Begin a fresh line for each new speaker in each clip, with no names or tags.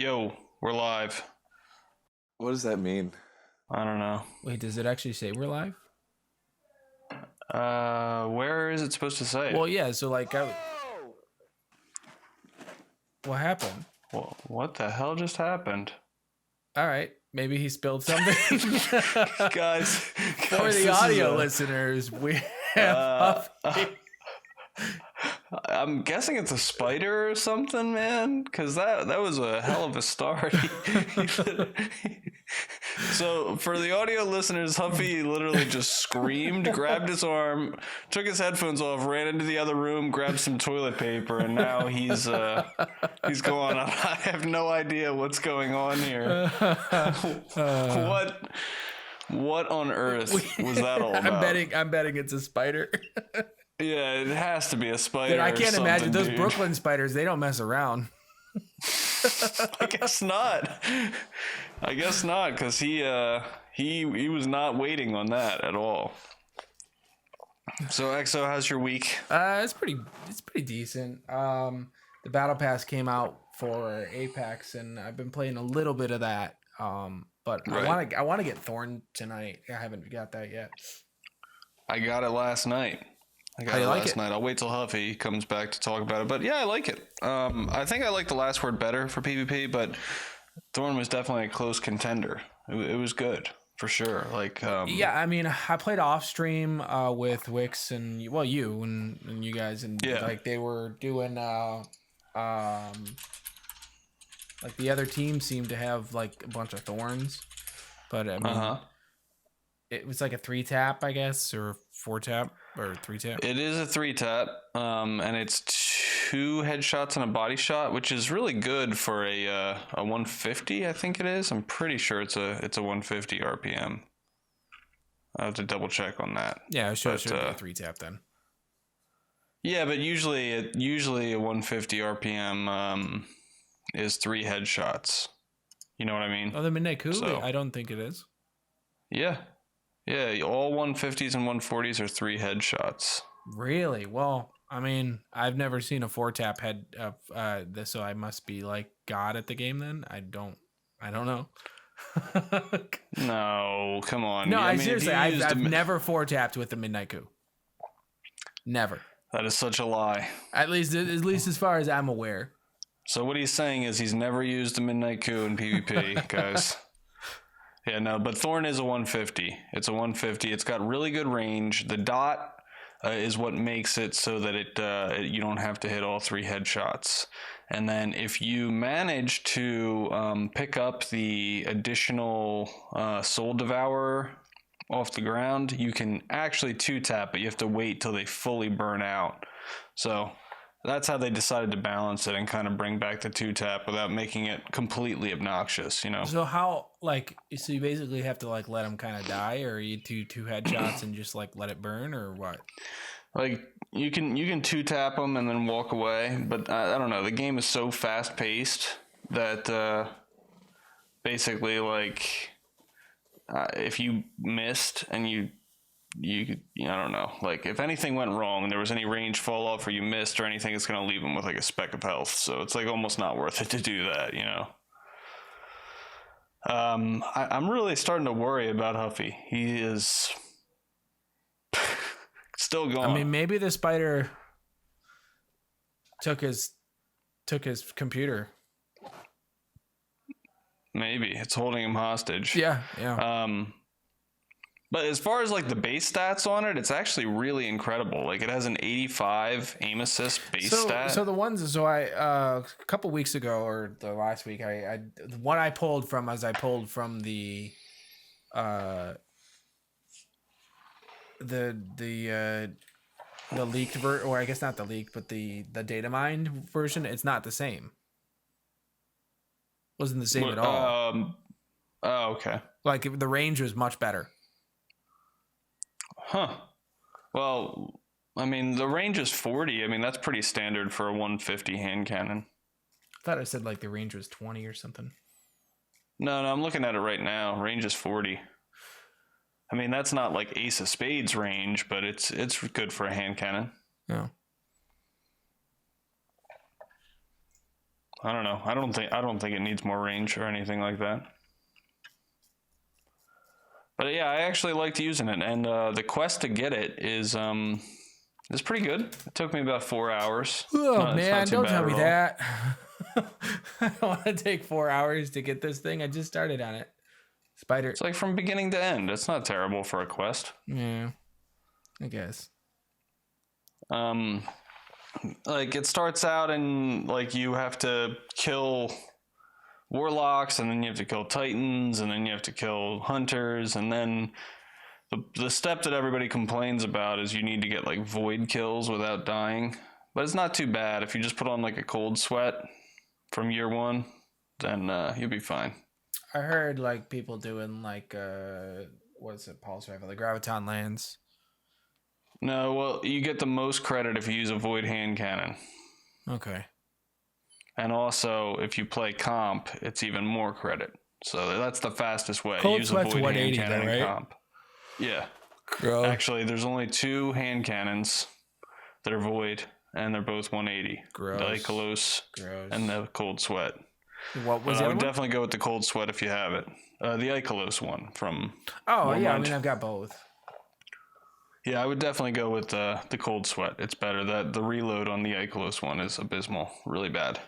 Yo, we're live.
What does that mean?
I don't know.
Wait, does it actually say we're live?
Where is it supposed to say?
Well, yeah. So like, what happened?
Well, what the hell just happened?
All right, maybe he spilled something.
guys,
For the audio listeners, we have
I'm guessing it's a spider or something, man, because that was a hell of a start. So for the audio listeners, Huffy literally just screamed, grabbed his arm, took his headphones off, ran into the other room, grabbed some toilet paper, and now he's going. I have no idea what's going on here. What on earth was that all about?
I'm betting it's a spider.
Yeah, it has to be a spider.
Dude, I can't imagine those
dude.
Brooklyn spiders. They don't mess around.
I guess not. Because he was not waiting on that at all. So EXO, how's your week?
It's pretty decent. The battle pass came out for Apex, and I've been playing a little bit of that. But right. I want to get Thorn tonight. I haven't got that yet.
I got it last night. I'll wait till Huffy comes back to talk about it. But yeah, I like it. I think I like the last word better for PvP, but Thorn was definitely a close contender. It was good for sure.
Yeah, I mean, I played off stream with Wix and you and you guys, and like they were doing like the other team seemed to have like a bunch of Thorns, but I mean, it was like a 3-tap, I guess, or 4-tap or 3-tap.
It is a 3-tap, and it's 2 headshots and a body shot, which is really good for a 150. I think it is. I'm pretty sure it's a 150 RPM. I have to double check on that.
Yeah, it should be a 3-tap then.
Yeah, but usually a 150 RPM is 3 headshots. You know what I mean?
Oh, the Midnight Coup? So, I don't think it is.
Yeah. Yeah, all 150s and 140s are 3 headshots.
Really? Well, I mean, I've never seen a 4-tap head this, so I must be like God at the game then. I don't know.
No, come on.
No, I mean, seriously, I've never 4-tapped with the Midnight Coup. Never.
That is such a lie.
At least as far as I'm aware.
So what he's saying is he's never used the Midnight Coup in PvP, guys. Yeah, no, but Thorn is a 150. It's a 150. It's got really good range. The dot is what makes it so that you don't have to hit all 3 headshots. And then if you manage to pick up the additional Soul Devourer off the ground, you can actually 2-tap, but you have to wait till they fully burn out. So that's how they decided to balance it and kind of bring back the 2-tap without making it completely obnoxious, you know?
So so you basically have to like let them kind of die, or you do 2 headshots and just like let it burn, or what?
Like you can 2-tap them and then walk away, but I don't know. The game is so fast paced that basically like if you missed and you I don't know, like if anything went wrong and there was any range fall off or you missed or anything, it's going to leave him with like a speck of health. So it's like almost not worth it to do that, you know? I'm really starting to worry about Huffy. He is still going.
I mean, maybe the spider took his computer.
Maybe it's holding him hostage.
Yeah.
But as far as like the base stats on it, it's actually really incredible. Like it has an 85 aim assist base stat.
So the ones, I a couple weeks ago or the last week, the one I pulled from the leaked version, or I guess not the leaked, but the data mined version. It's not the same. Wasn't the same at all.
Oh, okay.
Like the range was much better.
Huh. Well, I mean, the range is 40. I mean, that's pretty standard for a 150 hand cannon.
I thought I said like the range was 20 or something.
No, I'm looking at it right now. Range is 40. I mean, that's not like Ace of Spades range, but it's good for a hand cannon.
Yeah.
I don't know. I don't think it needs more range or anything like that. But yeah, I actually liked using it, and the quest to get it is pretty good. It took me about 4 hours.
Oh man, don't tell me that. I don't want to take 4 hours to get this thing. I just started on it. Spider.
It's like from beginning to end. It's not terrible for a quest.
Yeah, I guess.
Like it starts out and like you have to kill warlocks, and then you have to kill titans, and then you have to kill hunters, and then the step that everybody complains about is you need to get like void kills without dying. But it's not too bad if you just put on like a cold sweat from year one, then you'll be fine.
I heard like people doing like what's it, pulse rifle, the graviton lance.
No, well, you get the most credit if you use a void hand cannon.
Okay.
And also, if you play comp, it's even more credit. So that's the fastest way.
Cold
use a
sweat's
void
180
hand cannon
though, right?
comp. Yeah.
Gross.
Actually, there's only 2 hand cannons that are void, and they're both 180.
Gross.
The Icolos and the cold sweat.
What was
I
it?
would definitely go with the cold sweat if you have it. The Icolos one from.
Oh yeah,
Mormont.
I mean I've got both.
Yeah, I would definitely go with the cold sweat. It's better. The reload on the Icolos one is abysmal, really bad.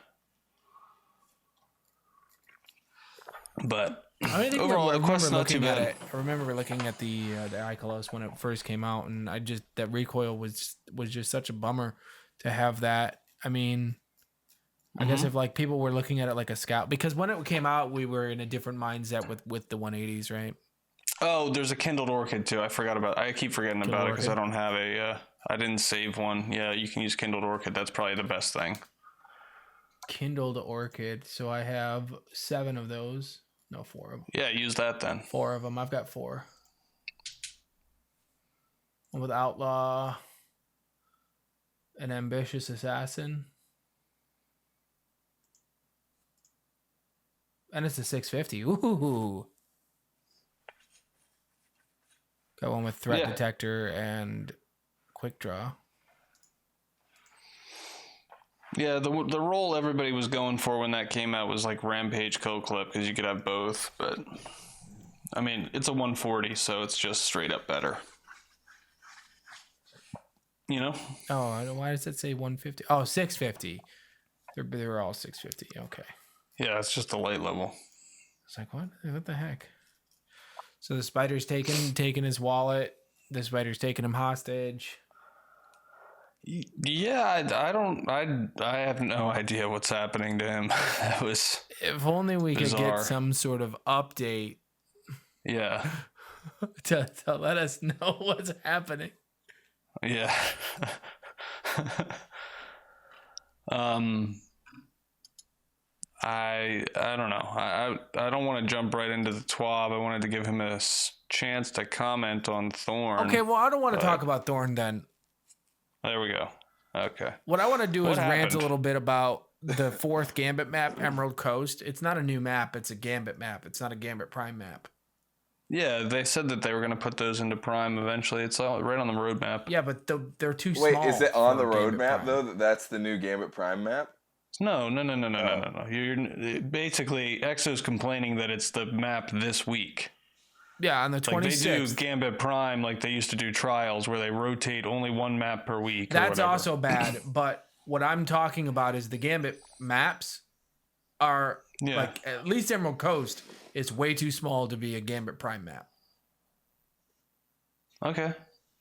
But overall, the quest's not too bad.
I remember looking at the Icolos when it first came out, and that recoil was just such a bummer to have that. I mean, I guess if like people were looking at it like a scout, because when it came out, we were in a different mindset with the 180s, right?
Oh, there's a kindled orchid too. I keep forgetting about it because I don't have I didn't save one. Yeah, you can use kindled orchid. That's probably the best thing.
Kindled orchid. So I have 7 of those. No, 4 of them.
Yeah, use that then.
4 of them. I've got 4. One with outlaw, an ambitious assassin, and it's a 650. Ooh. Got one with threat detector and quick draw.
Yeah, the role everybody was going for when that came out was like Rampage Co-Clip, because you could have both. But I mean, it's a 140, so it's just straight up better. You know?
Oh, why does it say 150? Oh, 650. They were all 650. Okay.
Yeah, it's just a light level.
It's like, what the heck? So the spider's taking his wallet. The spider's taking him hostage.
Yeah, I have no idea what's happening to him. That was
if only we
bizarre.
Could get some sort of update.
Yeah.
to let us know what's happening.
Yeah. I don't know. I don't want to jump right into the TWAB. I wanted to give him a chance to comment on Thorn.
Okay, well, I don't want to talk about Thorn then.
There we go. Okay.
What I want to do is rant a little bit about the 4th Gambit map, Emerald Coast. It's not a new map. It's a Gambit map. It's not a Gambit Prime map.
Yeah, they said that they were going to put those into Prime eventually. It's all right on the roadmap.
Yeah, but they're too small.
Wait, is it on the roadmap though? That's the new Gambit Prime map?
No. You're basically Exo's complaining that it's the map this week.
Yeah, on the 26th.
Like they do Gambit Prime like they used to do Trials, where they rotate only one map per week.
That's also bad. But what I'm talking about is the Gambit maps are like, at least Emerald Coast is way too small to be a Gambit Prime map.
Okay.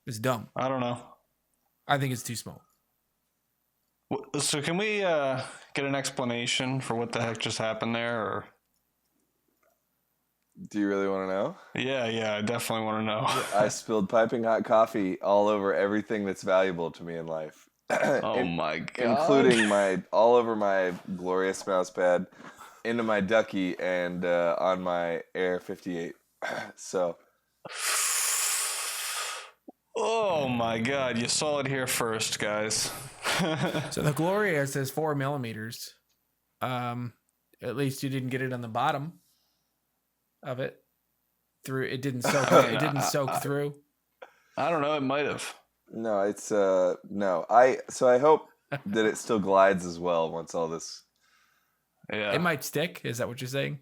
It's dumb.
I don't know.
I think it's too small.
So can we get an explanation for what the heck just happened there? Or
do you really want to know?
Yeah, I definitely want to know.
I spilled piping hot coffee all over everything that's valuable to me in life.
Oh my god!
Including all over my glorious mouse pad, into my ducky, and on my Air 58. So.
Oh my god! You saw it here first, guys.
So the Gloria says 4 millimeters. At least you didn't get it on the bottom of it. It didn't soak. It didn't soak through.
I don't know. It might have.
No, it's no. I hope that it still glides as well once all this
Yeah.
It might stick. Is that what you're saying?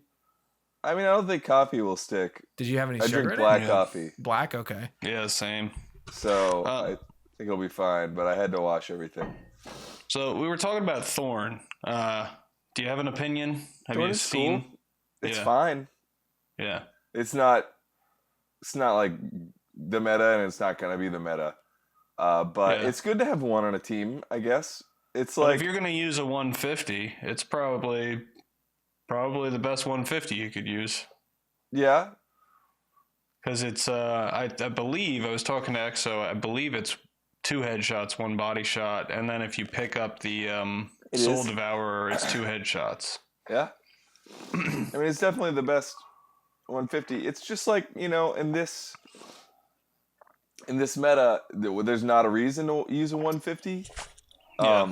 I mean, I don't think coffee will stick.
Did you have any
I
sugar
drink
in
black
it?
coffee,
Black, okay.
Yeah, same.
so I think it'll be fine. But I had to wash everything.
So we were talking about Thorn. Do you have an opinion? Have
Thorn
you
is
seen?
cool. It's
Yeah.
fine.
Yeah.
It's not like the meta, and it's not gonna be the meta. But
Yeah.
it's good to have one on a team, I guess. It's
But
like,
if you're gonna use a 150, it's probably the best 150 you could use.
yeah,
Because it's I believe I was talking to Exo. I believe it's 2 headshots, 1 body shot, and then if you pick up the Soul
is.
Devourer, it's 2 headshots.
yeah. I mean, it's definitely the best 150. It's just like, in this meta, there's not a reason to use a 150.
Yeah.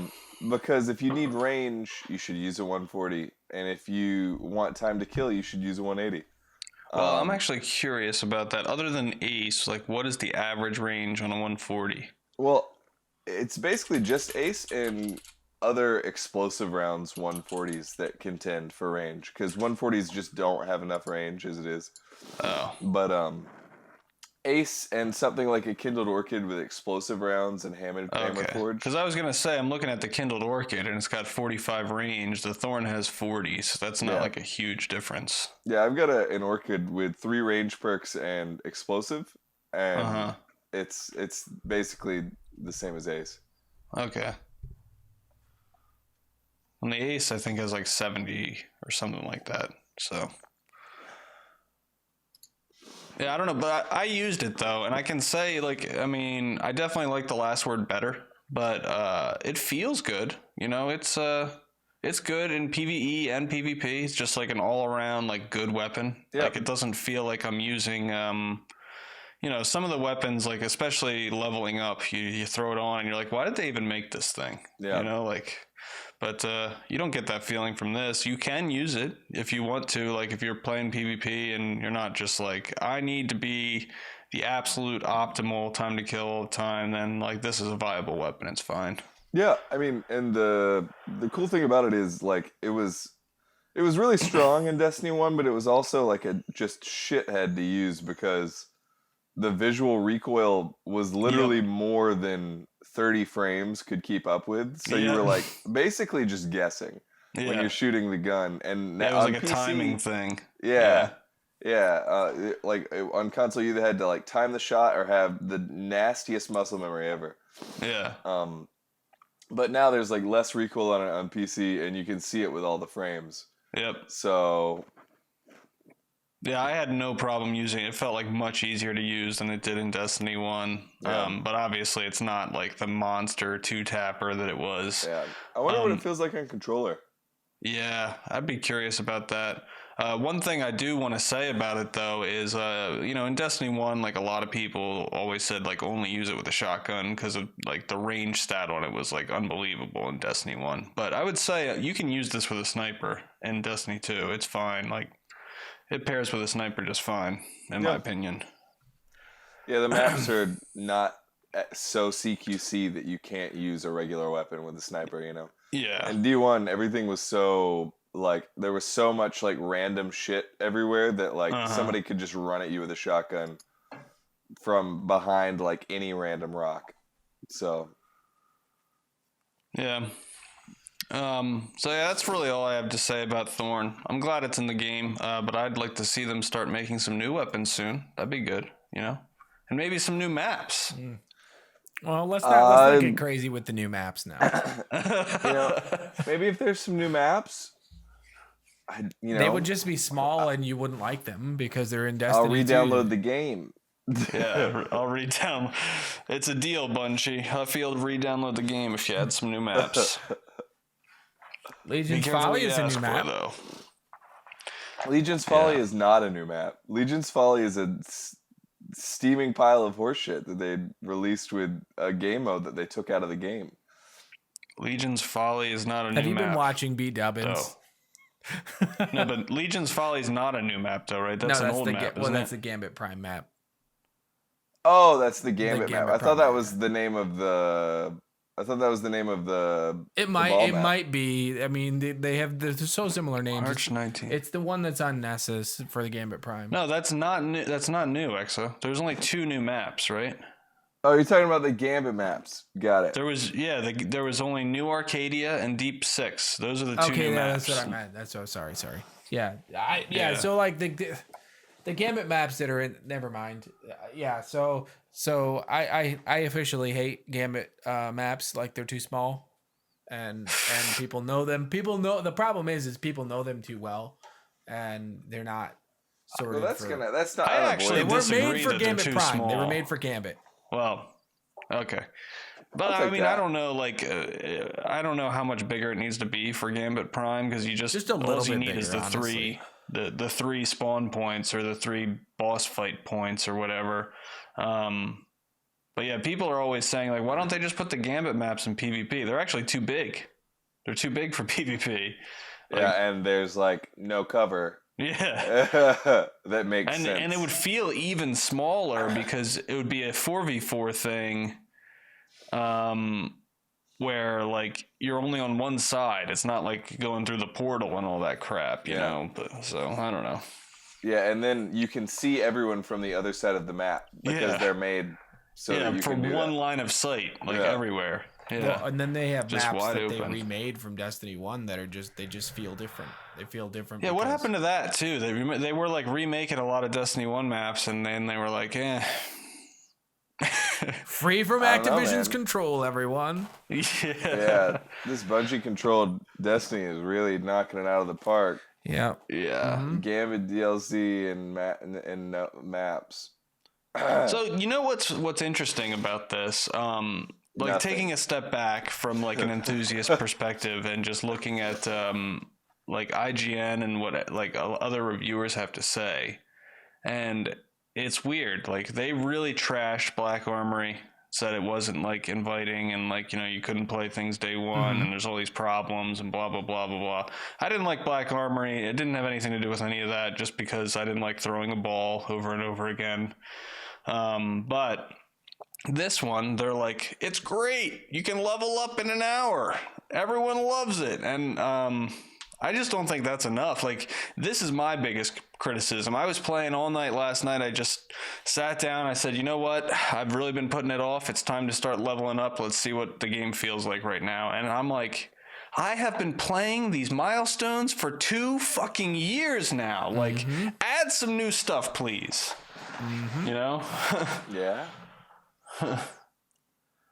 Because if you need range, you should use a 140, and if you want time to kill, you should use a 180.
Well, I'm actually curious about that. Other than Ace, like, what is the average range on a 140?
Well, it's basically just Ace and other explosive rounds 140s that contend for range, because 140s just don't have enough range as it is.
Oh.
But Ace and something like a Kindled Orchid with explosive rounds and Hammer Forge.
Because I was going to say, I'm looking at the Kindled Orchid, and it's got 45 range. The Thorn has 40, so that's not like a huge difference.
Yeah, I've got an Orchid with 3 range perks and explosive, and it's basically the same as Ace.
Okay. And the Ace, I think, has like 70 or something like that. So, yeah, I don't know, but I used it though, and I can say, like, I mean, I definitely like the Last Word better, but it feels good. It's good in PvE and PvP. It's just like an all-around like good weapon.
Yep.
Like, it doesn't feel like I'm using some of the weapons, like especially leveling up, you throw it on and you're like, why did they even make this thing?
Yeah.
But you don't get that feeling from this. You can use it if you want to, like if you're playing PvP and you're not just like, I need to be the absolute optimal time to kill all the time, then like this is a viable weapon. It's fine.
Yeah, I mean, and the cool thing about it is, like, it was really strong in Destiny 1, but it was also like a just shithead to use because the visual recoil was literally more than 30 frames could keep up with. So you were like basically just guessing when you're shooting the gun. And
it was
on
like a
PC,
timing thing.
Yeah. Like on console, you either had to like time the shot or have the nastiest muscle memory ever.
Yeah.
But now there's like less recoil on PC, and you can see it with all the frames.
Yep.
So
yeah, I had no problem using it. It felt like much easier to use than it did in Destiny 1.
Yeah.
But obviously it's not like the monster 2-tapper that it was.
yeah, I wonder what it feels like on controller.
Yeah, I'd be curious about that. One thing I do want to say about it though is, in Destiny 1, like a lot of people always said like only use it with a shotgun because of like the range stat on it was like unbelievable in Destiny 1. But I would say you can use this with a sniper in Destiny 2. It's fine. Like it pairs with a sniper just fine, in my opinion.
Yeah, the maps are not so CQC that you can't use a regular weapon with a sniper,
Yeah.
And D1, everything was so, like, there was so much, like, random shit everywhere that, like, somebody could just run at you with a shotgun from behind, like, any random rock. So.
Yeah. So yeah, that's really all I have to say about Thorn. I'm glad it's in the game, but I'd like to see them start making some new weapons soon. That'd be good, and maybe some new maps.
Well, let's not get crazy with the new maps now.
Maybe if there's some new maps,
they would just be small and you wouldn't like them because they're in Destiny.
I'll re-download the game.
Yeah, I'll re-download. It's a deal, Bungie. I feel to re-download the game if you had some new maps.
Legion's Folly is a new map.
Though.
Legion's Folly is not a new map. Legion's Folly is a steaming pile of horseshit that they released with a game mode that they took out of the game.
Legion's Folly is not a new map.
Have you been watching B Dubbins?
No, but Legion's Folly is not a new map, though, right? That's an old map.
That's the Gambit Prime map.
Oh, that's the Gambit map. I thought that was the name of the I thought that was the name of the.
It might be. I mean, they're so similar names.
March 19th.
It's the one that's on Nessus for the Gambit Prime.
No, that's not new. That's not new, Exo. There's only 2 new maps, right?
Oh, you're talking about the Gambit maps. Got it.
There was only New Arcadia and Deep Six. Those are the 2 new maps.
That's what I meant. That's what. Sorry. Yeah. So like the Gambit maps that are in. Never mind. Yeah. So I officially hate Gambit maps. Like they're too small, and people know them. People know the problem is people know them too well, and they're not.
Well, that's not.
I actually
They were
disagree
made for
that they're
Gambit
too
Prime.
small.
They were made for Gambit.
Well, okay. But
I'll
I
take
mean,
that.
I don't know. Like, I don't know how much bigger it needs to be for Gambit Prime because you just
a little
all you
bit
need is
bigger,
the
honestly.
the 3 spawn points or the 3 boss fight points or whatever. But yeah, people are always saying like, why don't they just put the Gambit maps in PvP? They're actually too big. They're too big for PvP.
Yeah, and there's like no cover.
Yeah.
That makes sense.
And it would feel even smaller because it would be a 4v4 thing where like you're only on one side. It's not like going through the portal and all that crap, you know. But, so I don't know.
Yeah, and then you can see everyone from the other side of the map because they're made so that you
from
can do
one
that.
line of sight, like everywhere. Yeah.
Well, and then they have
Just
maps
wide
that they
open.
remade from Destiny 1 that are they just feel different. They feel different.
Yeah, what
because-
happened to that too? They were like remaking a lot of Destiny 1 maps, and then they were like,
Free from
I don't know,
Activision's
man.
control, everyone.
Yeah, this Bungie controlled Destiny is really knocking it out of the park.
Yeah.
Yeah.
Gambit DLC and maps.
So you know what's interesting about this? Like
Nothing.
taking a step back from like an enthusiast perspective and just looking at like IGN and what like other reviewers have to say, and it's weird. Like they really trashed Black Armory, said it wasn't like inviting and like you couldn't play things day one and there's all these problems and blah blah blah blah blah. I didn't like Black Armory. It didn't have anything to do with any of that. Just because I didn't like throwing a ball over and over again. But this one, they're like, it's great. You can level up in an hour. Everyone loves it. And I just don't think that's enough. Like, this is my biggest criticism. I was playing all night last night. I just sat down. I said, you know what? I've really been putting it off. It's time to start leveling up. Let's see what the game feels like right now. And I'm like, I have been playing these milestones for 2 fucking years now. Like, add some new stuff, please. You know?
Yeah.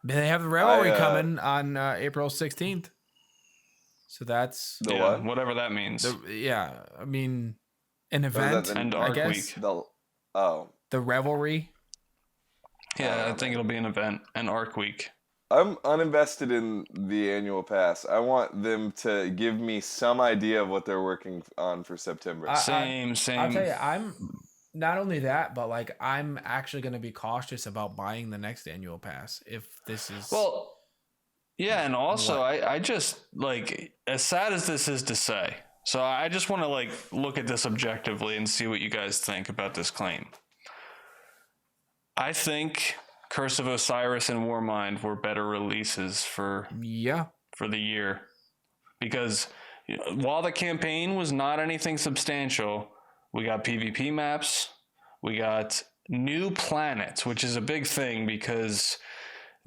They have the Revelry coming on April 16th. So that's
The what?
Whatever that means.
I mean an
is
event,
that the-
And
I
Arc
guess.
Week.
The Revelry.
Yeah, I think it'll be an event, an Arc Week.
I'm uninvested in the annual pass. I want them to give me some idea of what they're working on for September.
Same.
I'll tell you, I'm not only that, but like I'm actually going to be cautious about buying the next annual pass if this is
Well, yeah, and also I just like, as sad as this is to say, so I just want to like look at this objectively and see what you guys think about this claim. I think Curse of Osiris and Warmind were better releases for the year, because while the campaign was not anything substantial, we got PvP maps, we got new planets, which is a big thing because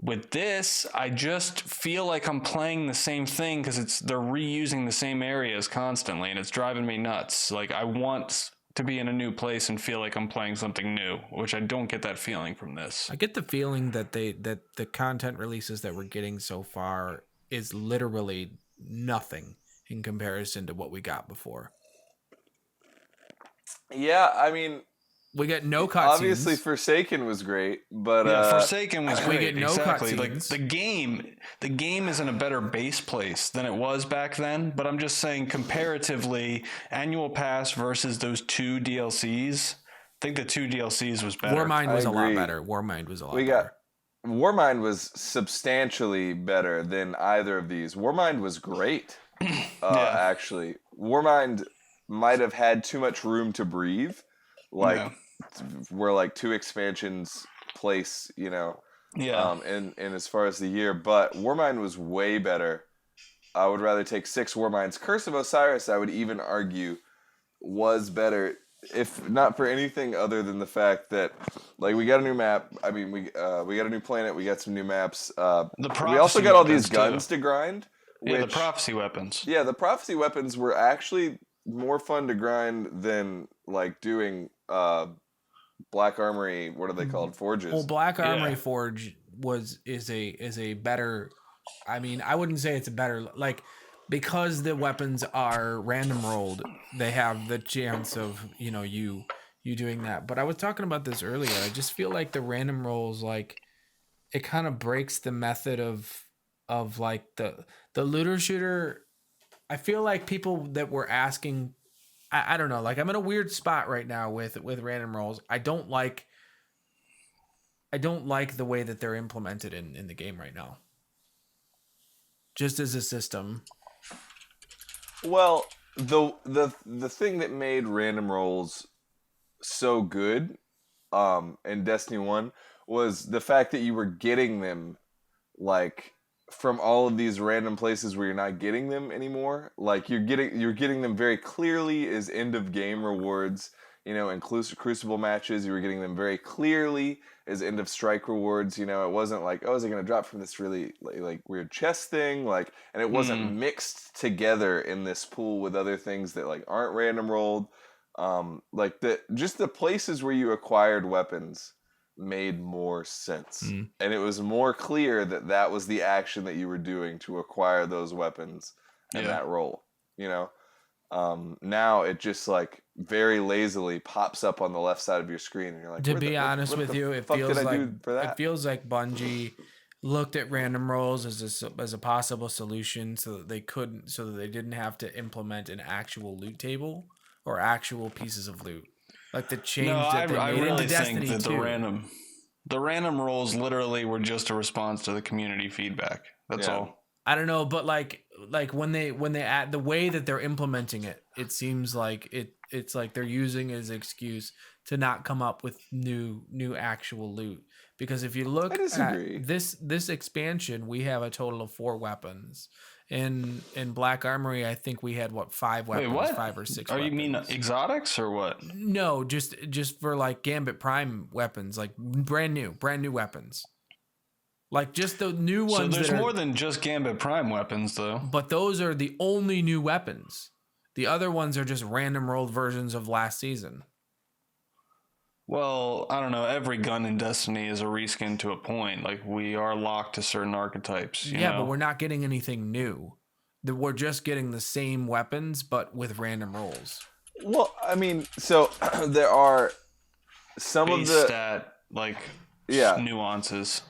with this, I just feel like I'm playing the same thing because they're reusing the same areas constantly, and it's driving me nuts. Like, I want to be in a new place and feel like I'm playing something new, which I don't get that feeling from this.
I get the feeling that the content releases that we're getting so far is literally nothing in comparison to what we got before.
Yeah, I mean,
We get no cutscenes.
obviously Forsaken was great, but
Forsaken was
we
great.
get no
exactly. Like
cutscenes.
the game is in a better base place than it was back then. But I'm just saying, comparatively, annual pass versus those 2 DLCs. I think the 2 DLCs was better.
Warmind was
I
a lot
agree.
better. Warmind was a lot
we
better.
got Warmind was substantially better than either of these. Warmind was great, actually. Warmind might have had too much room to breathe, where like 2 expansions place,
Yeah.
And as far as the year, but Warmind was way better. I would rather take 6 Warminds. Curse of Osiris, I would even argue, was better, if not for anything other than the fact that, like, we got a new map. I mean, we got a new planet. We got some new maps.
The
We also
prophecy
got all these
weapons,
guns
too.
to grind.
Yeah, the
Which,
prophecy weapons.
yeah, the prophecy weapons were actually more fun to grind than like doing Black Armory. What are they called? Forges.
Well, Black Armory
Yeah.
Forge is a better. I mean, I wouldn't say it's a better, like, because the weapons are random rolled. They have the chance of you doing that. But I was talking about this earlier. I just feel like the random rolls, like, it kind of breaks the method of like the looter shooter. I feel like people that were asking, I don't know, like, I'm in a weird spot right now with random rolls. I don't like the way that they're implemented in the game right now. Just as a system.
Well, the thing that made random rolls so good in Destiny 1 was the fact that you were getting them, like, from all of these random places where you're not getting them anymore. Like, you're getting them very clearly as end of game rewards. In Crucible matches, you were getting them very clearly as end of strike rewards. It wasn't like, oh, is it going to drop from this really like weird chest thing? Like, and it wasn't mixed together in this pool with other things that, like, aren't random rolled. Like, just the places where you acquired weapons made more sense, and it was more clear that was the action that you were doing to acquire those weapons and that role. Now it just, like, very lazily pops up on the left side of your screen, and you're like,
to be honest with you, it feels like Bungie looked at random rolls as a possible solution so that they didn't have to implement an actual loot table or actual pieces of loot. Like the change that they made into Destiny 2.
The random rolls literally were just a response to the community feedback. That's all.
I don't know, but like when they add the way that they're implementing it, it seems like it's like they're using it as an excuse to not come up with new actual loot. Because if you look at this expansion, we have a total of 4 weapons. In Black Armory, I think we had 5 weapons, 5 or 6 weapons.
You mean exotics or what?
No, just for, like, Gambit Prime weapons, like brand new weapons. Like, just the new ones.
So there's more than just Gambit Prime weapons, though.
But those are the only new weapons. The other ones are just random rolled versions of last season.
Well, I don't know. Every gun in Destiny is a reskin to a point. Like, we are locked to certain archetypes. You know?
But we're not getting anything new. We're just getting the same weapons, but with random rolls.
Well, I mean, so there are some of the
stat, nuances.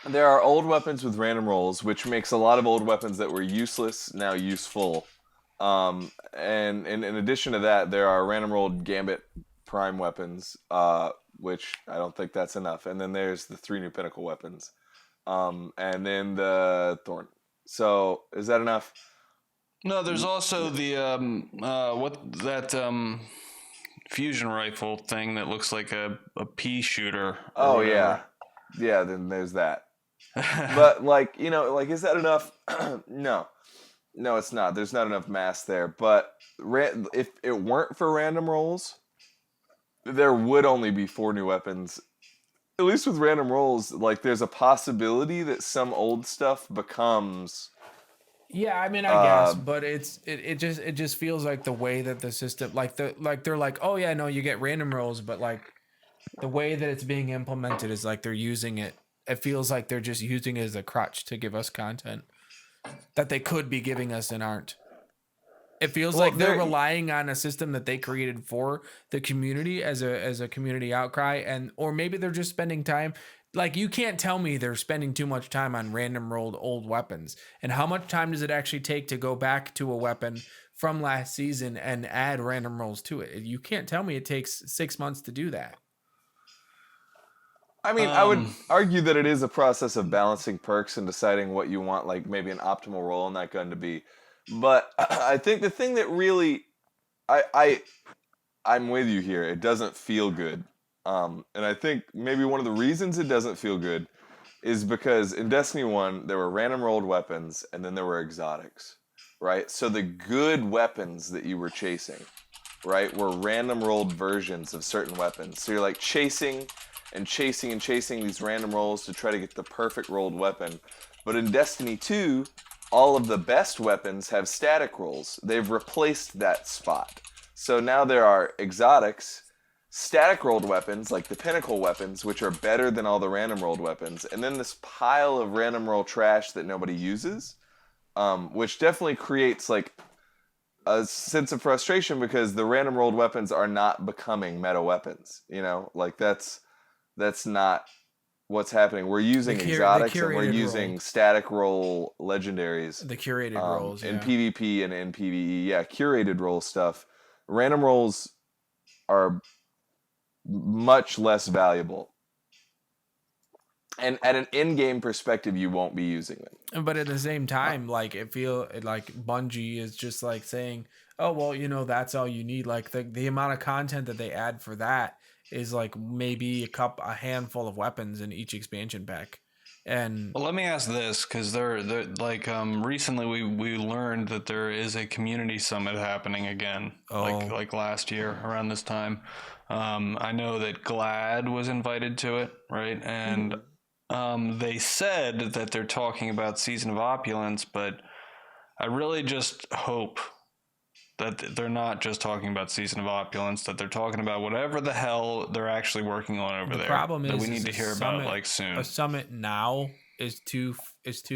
There are old weapons with random rolls, which makes a lot of old weapons that were useless now useful. And in addition to that, there are random rolled Gambit Prime weapons, which I don't think that's enough. And then there's the 3 new Pinnacle weapons, and then the Thorn. So is that enough?
No, there's also the fusion rifle thing that looks like a pea shooter.
Oh yeah. Then there's that. But, like, is that enough? No, it's not. There's not enough mass there. But if it weren't for random rolls, there would only be 4 new weapons. At least with random rolls, like, there's a possibility that some old stuff becomes.
Yeah, I mean, I guess, but it just feels like the way that the system, they're like, oh yeah, no, you get random rolls, but, like, the way that it's being implemented is like they're using it. It feels like they're just using it as a crutch to give us content that they could be giving us and aren't. It feels like they're relying on a system that they created for the community as a community outcry, or maybe they're just spending time. Like, you can't tell me they're spending too much time on random rolled old weapons. And how much time does it actually take to go back to a weapon from last season and add random rolls to it? You can't tell me it takes 6 months to do that.
I mean, I would argue that it is a process of balancing perks and deciding what you want, like, maybe an optimal role in that gun to be. But I think the thing that really, I'm with you here. It doesn't feel good. And I think maybe one of the reasons it doesn't feel good is because in Destiny 1, there were random rolled weapons and then there were exotics, right? So the good weapons that you were chasing, right, were random rolled versions of certain weapons. So you're like chasing and chasing and chasing these random rolls to try to get the perfect rolled weapon. But in Destiny 2, all of the best weapons have static rolls. They've replaced that spot. So now there are exotics, static rolled weapons, like the pinnacle weapons, which are better than all the random rolled weapons, and then this pile of random roll trash that nobody uses, which definitely creates like a sense of frustration because the random rolled weapons are not becoming meta weapons. You know, like that's not what's happening. We're using exotics and we're using static roll legendaries.
The curated rolls,
in PvP and in PvE. Yeah, curated roll stuff. Random rolls are much less valuable. And at an in-game perspective, you won't be using them.
But at the same time, like Bungie is just like saying, oh, well, you know, that's all you need. Like the amount of content that they add for that is like maybe a handful of weapons in each expansion pack. And
well, let me ask this, because they're like recently we learned that there is a community summit happening again, like last year around this time. I know that Glad was invited to it, right? And they said that they're talking about Season of Opulence, but I really just hope that they're not just talking about Season of Opulence, that they're talking about whatever the hell they're actually working on over there.
Problem
that
is,
we need to hear about like soon.
A summit now is too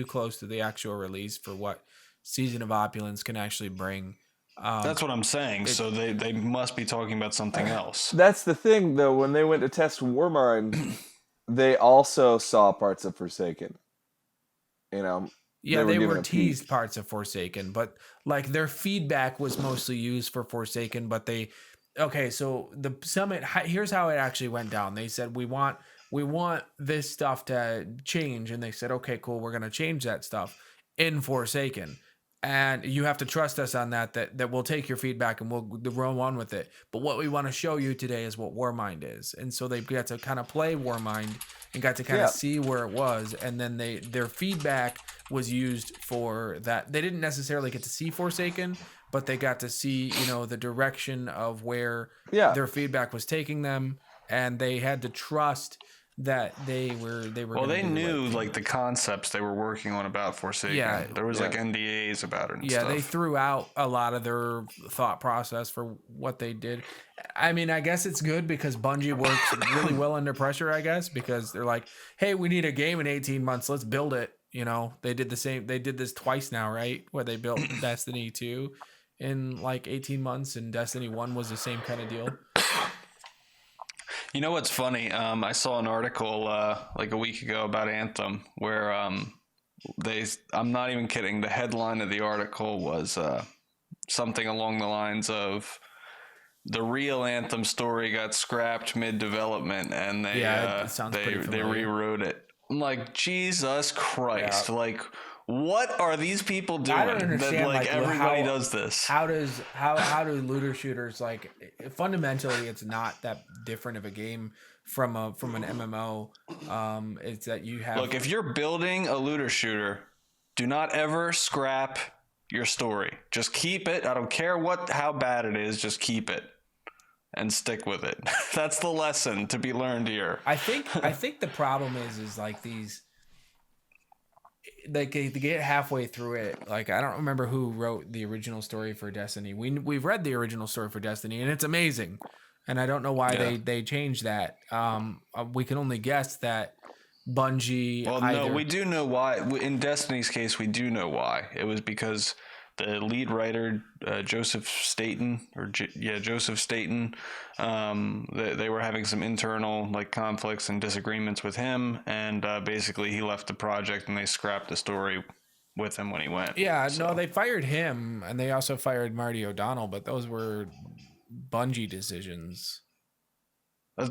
close to the actual release for what Season of Opulence can actually bring.
That's what I'm saying. So they must be talking about something else.
That's the thing, though. When they went to test Warmind, they also saw parts of Forsaken. You know.
Yeah, they were teased parts of Forsaken, but like their feedback was mostly used for Forsaken. But so the summit, here's how it actually went down. They said we want this stuff to change, and they said, okay, cool, we're gonna change that stuff in Forsaken. And you have to trust us on that we'll take your feedback and we'll roll on with it. But what we want to show you today is what Warmind is. And so they got to kind of play Warmind and got to kind of see where it was. And then their feedback was used for that. They didn't necessarily get to see Forsaken, but they got to see, you know, the direction of where their feedback was taking them. And they had to trust that they were
well, they knew like the concepts they were working on about Forsaken.
Yeah,
there was like NDAs about it and stuff.
They threw out a lot of their thought process for what they did. I mean, I guess it's good because Bungie works really well under pressure, I guess, because they're like, hey, we need a game in 18 months, let's build it. You know, they did this twice now, right, where they built Destiny 2 in like 18 months, and Destiny 1 was the same kind of deal.
You know what's funny? I saw an article like a week ago about Anthem where I'm not even kidding. The headline of the article was something along the lines of the real Anthem story got scrapped mid-development and they rewrote it. I'm like, Jesus Christ! Like, what are these people doing?
I don't understand.
That, like everybody does this.
How do looter shooters, like, fundamentally it's not that different of a game from an MMO. It's that you have.
Look, if you're building a looter shooter, do not ever scrap your story. Just keep it. I don't care how bad it is. Just keep it and stick with it. That's the lesson to be learned here.
I think the problem is like these. Like they get halfway through it. Like, I don't remember who wrote the original story for Destiny. We've read the original story for Destiny, and it's amazing. And I don't know why they changed that. We can only guess that Bungie.
Well, no, we do know why. In Destiny's case, we do know why. It was because the lead writer, Joseph Staten, they were having some internal like conflicts and disagreements with him, and basically he left the project and they scrapped the story with him when he went.
Yeah, so. No, they fired him, and they also fired Marty O'Donnell, but those were Bungie decisions.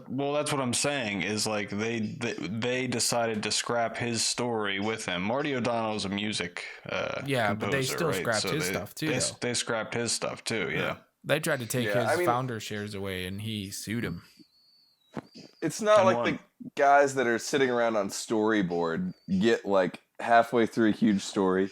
Well, that's what I'm saying is like they decided to scrap his story with him. Marty O'Donnell is a music composer,
but they still scrapped his stuff too.
They scrapped his stuff too. Yeah.
They tried to take his founder shares away, and he sued him.
It's not
And
like
one.
the guys that are sitting around on storyboard get like halfway through a huge story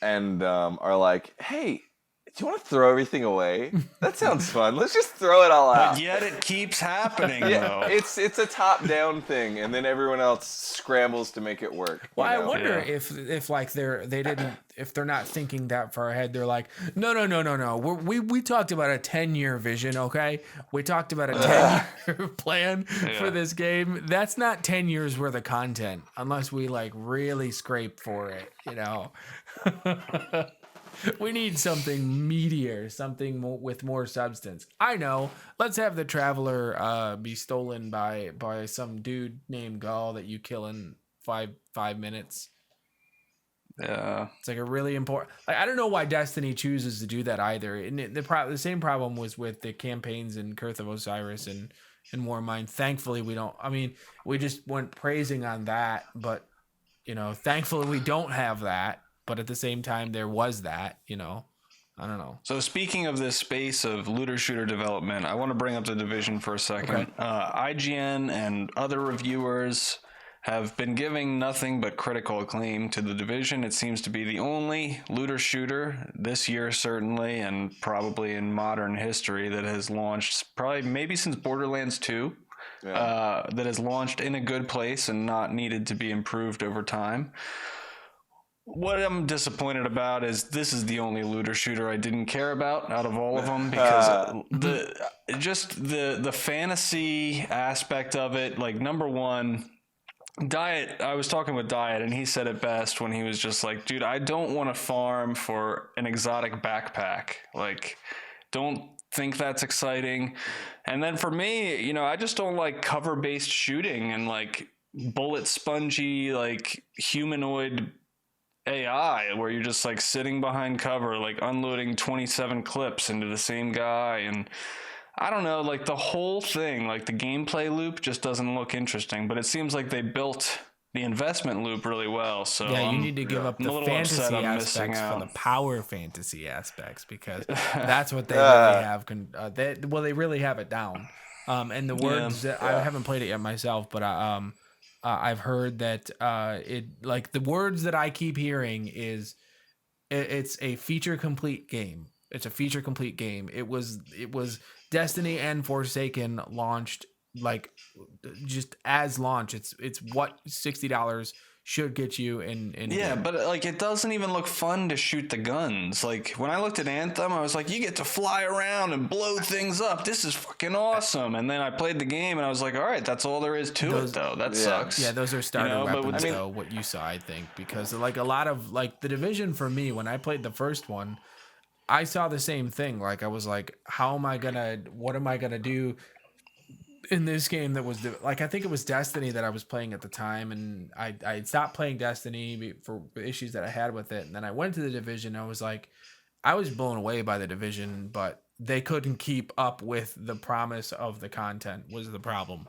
and are like, "Hey, do you want to throw everything away? That sounds fun. Let's just throw it all out."
But yet it keeps happening,
Yeah,
though.
it's a top-down thing, and then everyone else scrambles to make it work.
Well,
you
I
know?
wonder
Yeah.
if like if they're not thinking that far ahead. They're like, no. We talked about a 10-year vision, okay? We talked about a 10-year plan for this game. That's not 10 years worth of content unless we like really scrape for it, you know. We need something meatier, something with more substance. I know. Let's have the Traveler be stolen by some dude named Gaul that you kill in five minutes.
Yeah.
It's like a really important. Like, I don't know why Destiny chooses to do that either. And the same problem was with the campaigns in Curse of Osiris and Warmind. Thankfully, we don't. I mean, we just went praising on that, but you know, thankfully we don't have that. But at the same time, there was that. You know, I don't know.
So speaking of this space of looter shooter development, I want to bring up the Division for a second.
Okay.
IGN and other reviewers have been giving nothing but critical acclaim to the Division. It seems to be the only looter shooter this year, certainly, and probably in modern history that has launched, probably maybe since Borderlands 2, that has launched in a good place and not needed to be improved over time. What I'm disappointed about is this is the only looter shooter I didn't care about out of all of them, because the fantasy aspect of it, like, number one, Diet, I was talking with Diet and he said it best when he was just like, dude, I don't want to farm for an exotic backpack. Like, don't think that's exciting. And then for me, you know, I just don't like cover-based shooting and like bullet spongy, like humanoid AI where you're just like sitting behind cover, like unloading 27 clips into the same guy. And I don't know, like the whole thing, like the gameplay loop just doesn't look interesting, but it seems like they built the investment loop really well. So
yeah, you need to give up the fantasy aspects for the power fantasy aspects, because that's what they really have. They really have it down. And the words that I haven't played it yet myself, but I've heard that it, like, the words that I keep hearing is it's a feature complete game. It's a feature complete game. It was Destiny and Forsaken launched like just as launch. It's what $60 should get you in
yeah,
game.
but like it doesn't even look fun to shoot the guns. Like when I looked at Anthem, I was like, you get to fly around and blow things up. This is fucking awesome. And then I played the game and I was like, all right, that's all there is to it though. That sucks.
Yeah, those are starter weapons,
but,
though, what you saw, I think, because like a lot of like the Division for me, when I played the first one, I saw the same thing. Like I was like, what am I gonna do in this game that was like, I think it was Destiny that I was playing at the time, and I stopped playing Destiny for issues that I had with it, and then I went to the Division. And I was like, I was blown away by the Division, but they couldn't keep up with the promise of the content was the problem.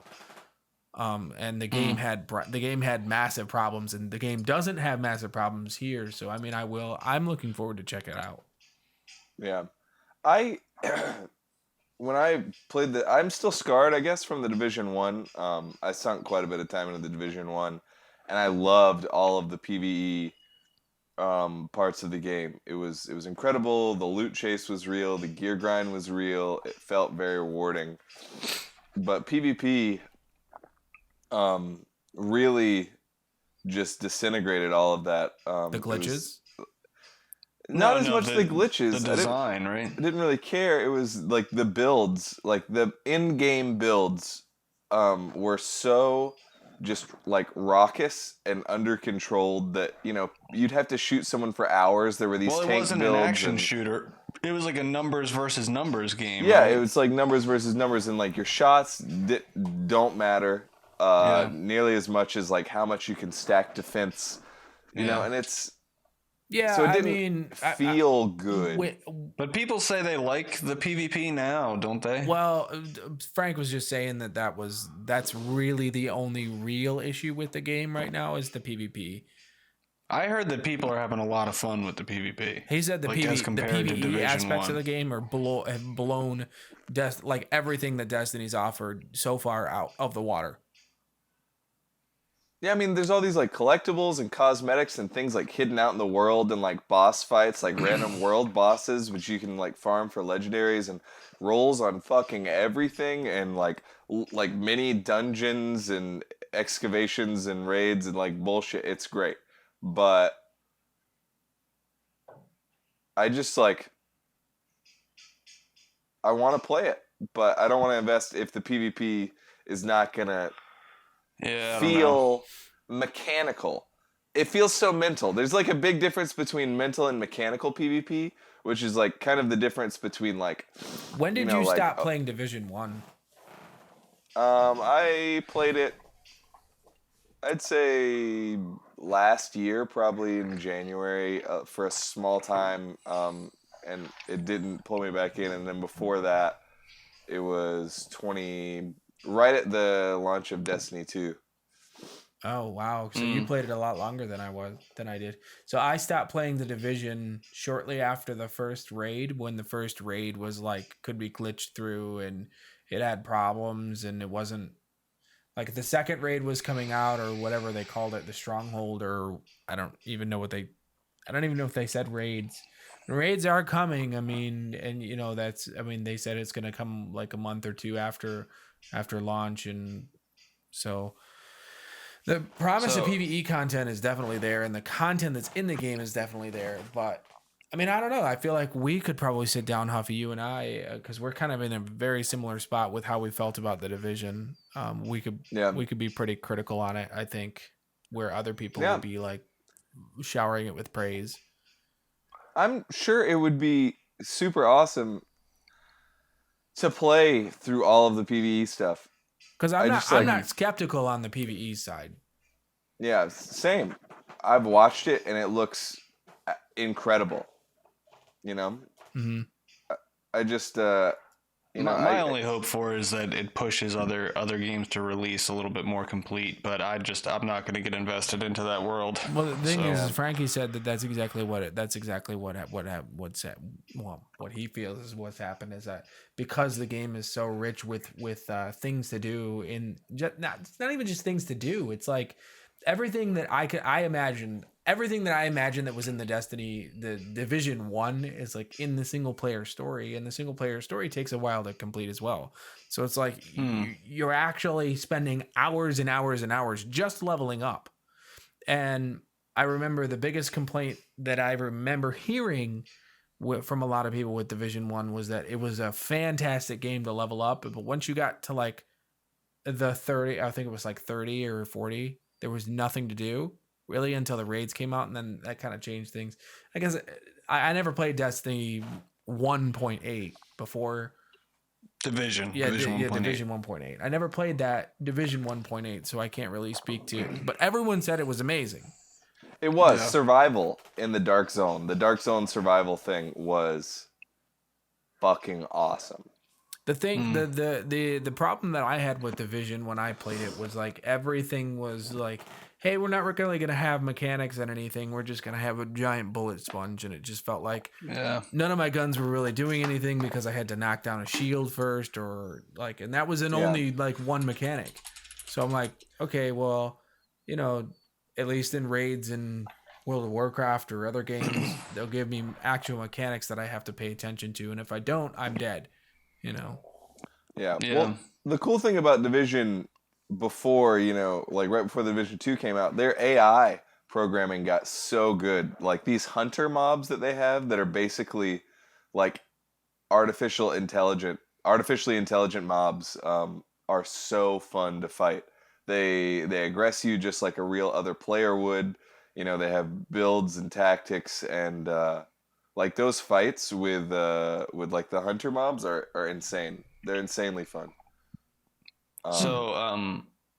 And the game had massive problems, and the game doesn't have massive problems here. So I mean, I'm looking forward to check it out.
Yeah, when I played I'm still scarred, I guess, from the Division 1. I sunk quite a bit of time into the Division 1, and I loved all of the PvE parts of the game. It was incredible. The loot chase was real. The gear grind was real. It felt very rewarding. But PvP really just disintegrated all of that.
The glitches?
Not as much the glitches.
The design, right?
I didn't really care. It was like the builds, like the in-game builds were so just like raucous and under controlled that, you know, you'd have to shoot someone for hours. There were these tank builds.
Well, it wasn't an action shooter. It was like a numbers versus numbers game.
Yeah,
right?
It was like numbers versus numbers, and like your shots don't matter nearly as much as like how much you can stack defense. You know, and it's...
Yeah,
so it didn't feel good.
But people say they like the PvP now, don't they?
Well, Frank was just saying that's really the only real issue with the game right now is the PvP.
I heard that people are having a lot of fun with the PvP.
He said the
as compared to
PvE
Division
aspects
1.
of the game have blown like everything that Destiny's offered so far out of the water.
Yeah, I mean, there's all these like collectibles and cosmetics and things like hidden out in the world and like boss fights, like random world bosses, which you can like farm for legendaries and rolls on fucking everything and like like mini dungeons and excavations and raids and like bullshit. It's great, but I just like I want to play it, but I don't want to invest if the PvP is not gonna feel mechanical. It feels so mental. There's like a big difference between mental and mechanical PvP, which is like kind of the difference between like.
When did you stop playing Division 1?
I played it, I'd say last year, probably in January, for a small time, and it didn't pull me back in. And then before that, it was right at the launch of Destiny 2.
Oh wow! So you played it a lot longer than I did. So I stopped playing the Division shortly after the first raid, when the first raid was like could be glitched through and it had problems, and it wasn't like the second raid was coming out or whatever they called it, the Stronghold, or I don't even know if they said raids. Raids are coming. I mean, and they said it's gonna come like a month or two after launch, and so. The promise of PvE content is definitely there, and the content that's in the game is definitely there. But I mean, I don't know. I feel like we could probably sit down, Huffy, you and I, because we're kind of in a very similar spot with how we felt about the Division. We could be pretty critical on it, I think, where other people would be like showering it with praise.
I'm sure it would be super awesome to play through all of the PvE stuff.
Because I'm not skeptical on the PvE side.
Yeah, same. I've watched it and it looks incredible. You know, I just
my only hope for is that it pushes other games to release a little bit more complete. But I'm not going to get invested into that world.
Well, the thing is, Frankie said that's exactly what he feels is what's happened, is that because the game is so rich with things to do, it's not even just things to do. It's like everything that I imagine that was in the Division 1 is like in the single player story, and the single player story takes a while to complete as well. So it's like you're actually spending hours and hours and hours just leveling up. And I remember the biggest complaint that I remember hearing from a lot of people with Division 1 was that it was a fantastic game to level up, but once you got to like the 30, I think it was like 30 or 40, there was nothing to do really until the raids came out, and then that kind of changed things. I guess I never played Destiny 1.8 before.
Division
1.8. I never played that Division 1.8, so I can't really speak to it. But everyone said it was amazing.
It was survival in the Dark Zone. The Dark Zone survival thing was fucking awesome.
The thing, the problem that I had with Division when I played it was like everything was like, hey, we're not really going to have mechanics and anything. We're just going to have a giant bullet sponge. And it just felt like none of my guns were really doing anything because I had to knock down a shield first, or like, and that was only like one mechanic. So I'm like, okay, well, at least in raids and World of Warcraft or other games, they'll give me actual mechanics that I have to pay attention to. And if I don't, I'm dead,
Yeah. Well, the cool thing about Division before, like right before the Division 2 came out, their AI programming got so good. Like these hunter mobs that they have that are basically like artificially intelligent mobs are so fun to fight. They aggress you just like a real other player would. They have builds and tactics, and like those fights with like the hunter mobs are insane. They're insanely fun.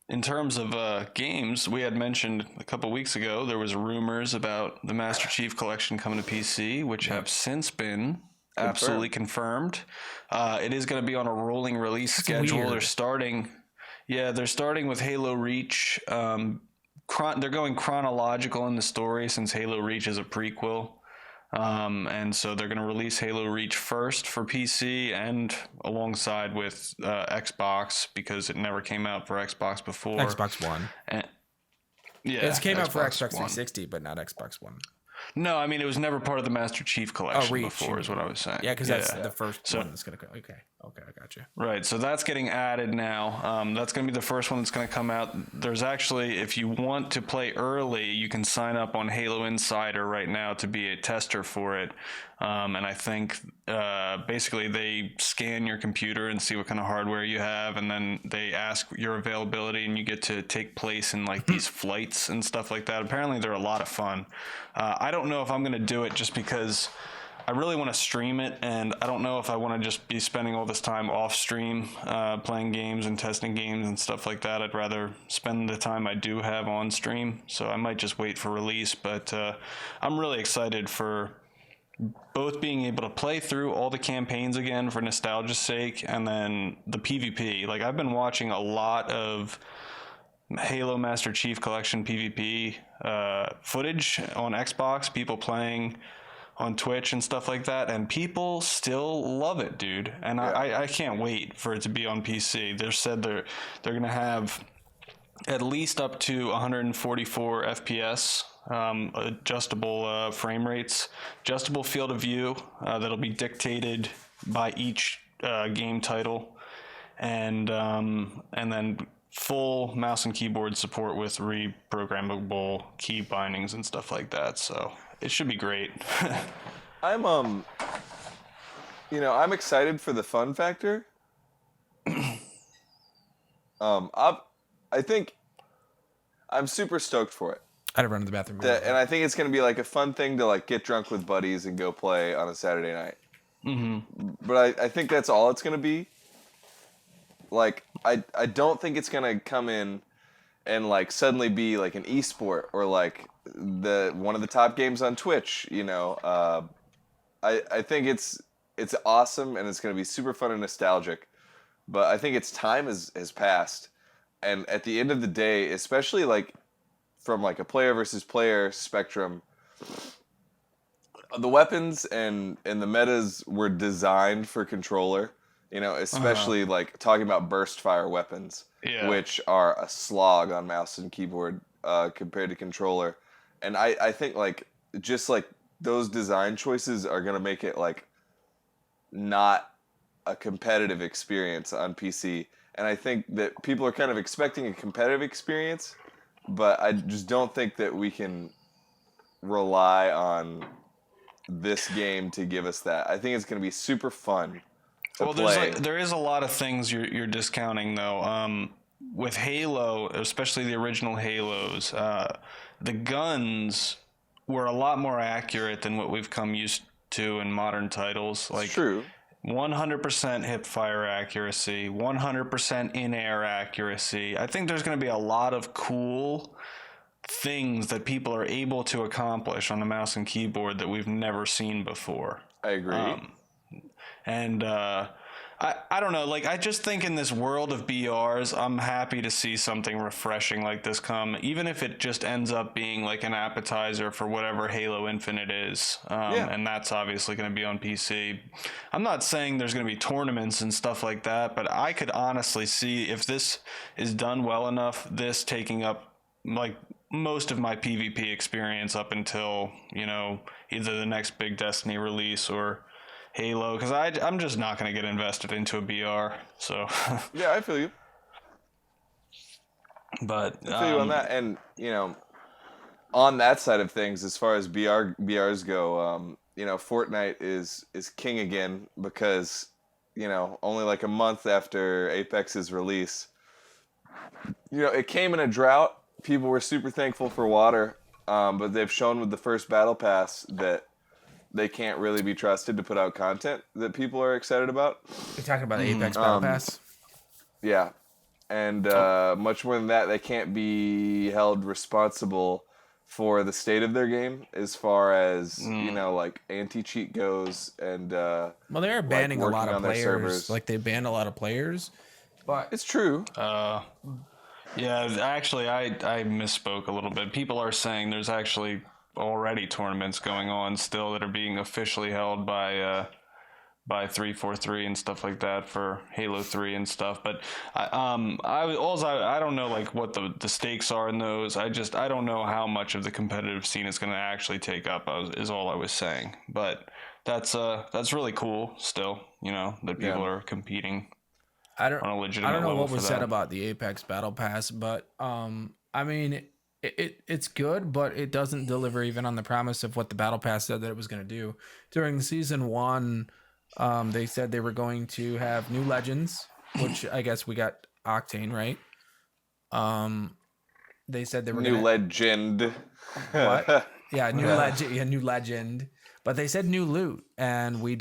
In terms of games, we had mentioned a couple weeks ago there was rumors about the Master Chief Collection coming to PC, which have since been absolutely confirmed. It is going to be on a rolling release schedule. Weird. They're starting with Halo Reach they're going chronological in the story since Halo Reach is a prequel. And so they're going to release Halo Reach first for PC and alongside with Xbox because it never came out for Xbox before.
Xbox One. It came out for Xbox 360, but not Xbox One.
No, I mean, it was never part of the Master Chief Collection
Reach,
before, is what I was saying.
Yeah, because that's the first one that's going to go. Okay, I got you.
Right, so that's getting added now. That's going to be the first one that's going to come out. There's actually, if you want to play early, you can sign up on Halo Insider right now to be a tester for it. And I think basically they scan your computer and see what kind of hardware you have, and then they ask your availability, and you get to take place in like these flights and stuff like that. Apparently, they're a lot of fun. I don't know if I'm going to do it just because I really want to stream it, and I don't know if I want to just be spending all this time off stream playing games and testing games and stuff like that. I'd rather spend the time I do have on stream, so I might just wait for release. But I'm really excited for both being able to play through all the campaigns again for nostalgia's sake, and then the PvP. Like, I've been watching a lot of Halo Master Chief Collection PvP footage on Xbox, people playing on Twitch and stuff like that, and people still love it, dude. And I can't wait for it to be on PC. They said they're going to have at least up to 144 FPS, adjustable frame rates, adjustable field of view that'll be dictated by each game title, and then full mouse and keyboard support with reprogrammable key bindings and stuff like that. So it should be great.
I'm excited for the fun factor. I think I'm super stoked for it.
I had to run to the bathroom.
And I think it's going to be like a fun thing to like get drunk with buddies and go play on a Saturday night. Mm-hmm. But I think that's all it's going to be. Like, I don't think it's going to come in and like suddenly be like an esport or like one of the top games on Twitch, you know. I think it's awesome and it's going to be super fun and nostalgic. But I think its time has passed. And at the end of the day, especially like from like a player versus player spectrum, the weapons and the metas were designed for controller, you know, especially like talking about burst fire weapons, which are a slog on mouse and keyboard compared to controller. And I think like just like those design choices are going to make it like not a competitive experience on PC. And I think that people are kind of expecting a competitive experience, but I just don't think that we can rely on this game to give us that. I think it's going to be super fun to play.
There is a lot of things you're discounting, though. With Halo, especially the original Halos, the guns were a lot more accurate than what we've come used to in modern titles. Like,
it's true.
100% hip fire accuracy, 100% in-air accuracy. I think there's going to be a lot of cool things that people are able to accomplish on a mouse and keyboard that we've never seen before.
I agree.
I don't know, like, I just think in this world of BRs, I'm happy to see something refreshing like this come, even if it just ends up being like an appetizer for whatever Halo Infinite is. And that's obviously going to be on PC. I'm not saying there's going to be tournaments and stuff like that, but I could honestly see, if this is done well enough, this taking up like most of my PvP experience up until, you know, either the next big Destiny release or Halo, because I'm just not going to get invested into a BR. So
yeah, I feel you.
But
I feel you on that, and you know, on that side of things, as far as BRs go, you know, Fortnite is king again because, you know, only like a month after Apex's release, you know, it came in a drought. People were super thankful for water, but they've shown with the first Battle Pass that they can't really be trusted to put out content that people are excited about.
You're talking about the Apex Battle Pass?
Yeah. And much more than that, they can't be held responsible for the state of their game as far as, you know, like anti-cheat goes. And
well, they're banning
like
a lot of
their
players.
servers.
Like, they banned a lot of players. But
it's true.
Yeah, actually, I misspoke a little bit. People are saying there's actually already tournaments going on still that are being officially held by 343 and stuff like that for Halo 3 and stuff. But I don't know like what the stakes are in those. I don't know how much of the competitive scene it's going to actually take up. Is all I was saying. But that's really cool. Still, that people are competing.
I don't
on a legitimate
know
level
what was
for
said
that.
about the Apex Battle Pass, but I mean it's good, but it doesn't deliver even on the promise of what the Battle Pass said that it was going to do. During season 1, they said they were going to have new legends, which I guess we got Octane, right? They said they were
New legend.
What? Yeah, legend. Yeah, new legend. But they said new loot, and we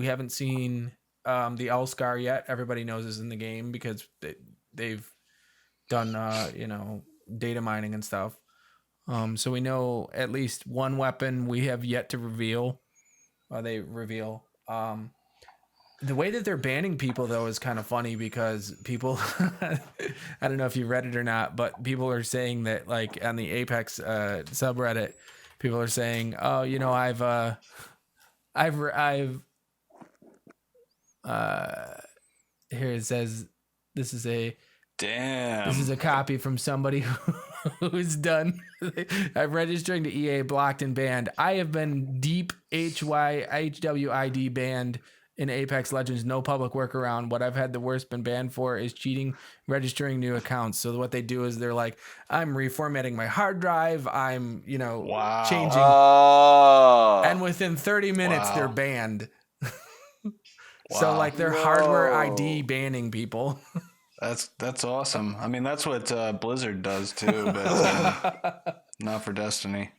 haven't seen the L-Scar yet. Everybody knows is in the game because they've done data mining and stuff. So we know at least one weapon we have yet to reveal. They reveal. The way that they're banning people though is kind of funny because people I don't know if you read it or not, but people are saying that like on the Apex subreddit, people are saying, "Oh, here it says this is a copy from somebody who's done. I'm registering to EA blocked and banned. I have been deep HYHWID banned in Apex Legends. No public workaround. What I've had the worst been banned for is cheating, registering new accounts. So what they do is they're like, I'm reformatting my hard drive. I'm, changing.
Oh.
And within 30 minutes, they're banned. So like they're hardware ID banning people.
That's awesome. I mean, that's what Blizzard does too, but not for Destiny.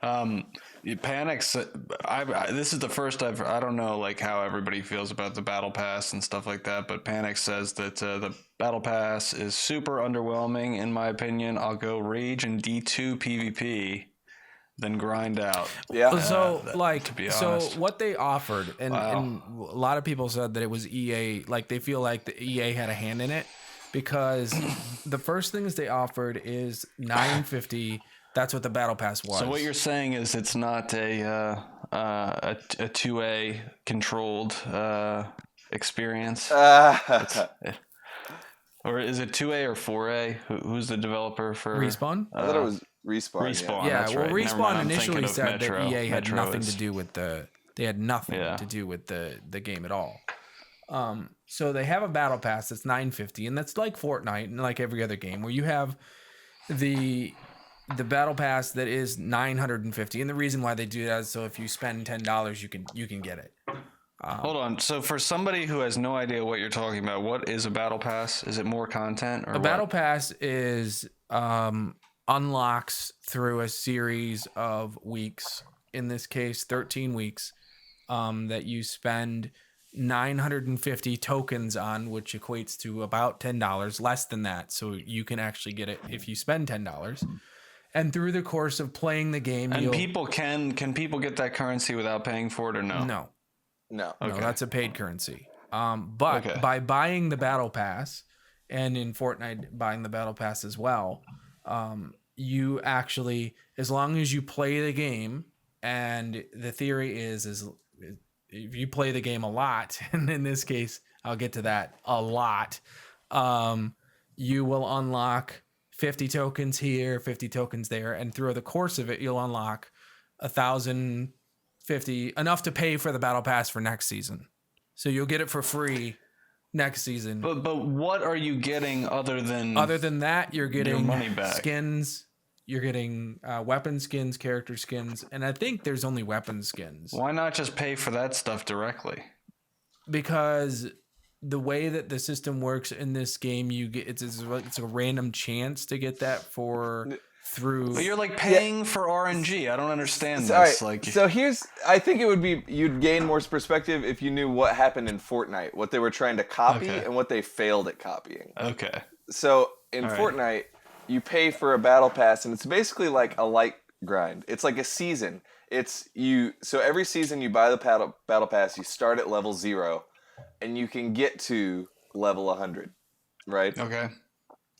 Panic's. This is the first I don't know like how everybody feels about the Battle Pass and stuff like that, but Panic says that the Battle Pass is super underwhelming in my opinion. I'll go Rage and D2 PvP, then grind out.
Yeah.
So
to be honest.
what they offered, and a lot of people said that it was EA. Like they feel like the EA had a hand in it because the first things they offered is $9.50. That's what the Battle Pass was.
So what you're saying is it's not a 2A controlled experience, or is it 2A or 4A? Who's the developer for
Respawn?
I thought it was Respawn.
Respawn.
Yeah,
that's
well,
right.
Respawn initially said that EA had
Metro
nothing to do with the game at all. So they have a Battle Pass that's $9.50, and that's like Fortnite and like every other game where you have the Battle Pass that is $950, and the reason why they do that is so if you spend $10, you can get it.
Hold on. So for somebody who has no idea what you're talking about, what is a Battle Pass? Is it more content or
Battle Pass is unlocks through a series of weeks. In this case, 13 weeks that you spend 950 tokens on, which equates to about $10, less than that. So you can actually get it if you spend $10. And through the course of playing the game,
and people can people get that currency without paying for it or no?
No.
No.
Okay. No, that's a paid currency. But by buying the Battle Pass, and in Fortnite buying the Battle Pass as well, you actually, as long as you play the game, and the theory is if you play the game a lot, and in this case, I'll get to that, a lot, you will unlock 50 tokens here, 50 tokens there, and through the course of it, you'll unlock 1,050, enough to pay for the Battle Pass for next season. So you'll get it for free next season.
But what are you getting other than
that? You're getting
your money back.
Skins. You're getting weapon skins, character skins, and I think there's only weapon skins.
Why not just pay for that stuff directly?
Because the way that the system works in this game, you get it's a random chance to get that through.
But you're like paying for RNG. I don't understand this.
Right.
Like,
so I think it would be you'd gain more perspective if you knew what happened in Fortnite, what they were trying to copy, and what they failed at copying.
Okay.
So in Fortnite, you pay for a battle pass, and it's basically like a light grind. It's like a season. So every season you buy the battle pass, you start at level 0, and you can get to level 100, right?
Okay.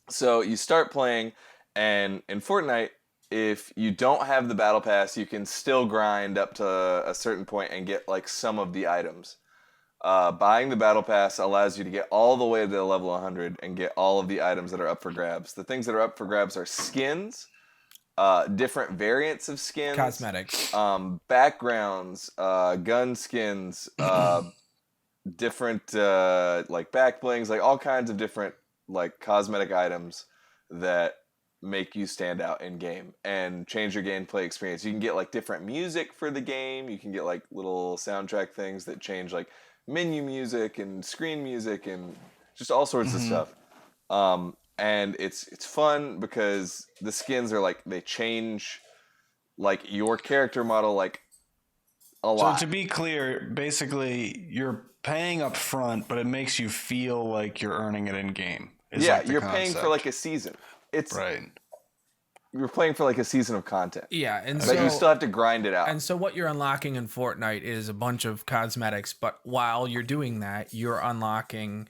So you start playing, and in Fortnite, if you don't have the battle pass, you can still grind up to a certain point and get like some of the items. Buying the battle pass allows you to get all the way to level 100 and get all of the items that are up for grabs. The things that are up for grabs are skins, different variants of skins,
Cosmetics,
backgrounds, gun skins, different like back blings, like all kinds of different like cosmetic items that make you stand out in game and change your gameplay experience. You can get like different music for the game. You can get like little soundtrack things that change like menu music and screen music and just all sorts of stuff. And it's fun because the skins are like they change like your character model like a lot.
So to be clear, basically you're paying up front, but it makes you feel like you're earning it in game.
Yeah, you're paying for like a season. It's
right.
You're playing for like a season of content.
Yeah, and
but
so
you still have to grind it out.
And so what you're unlocking in Fortnite is a bunch of cosmetics, but while you're doing that, you're unlocking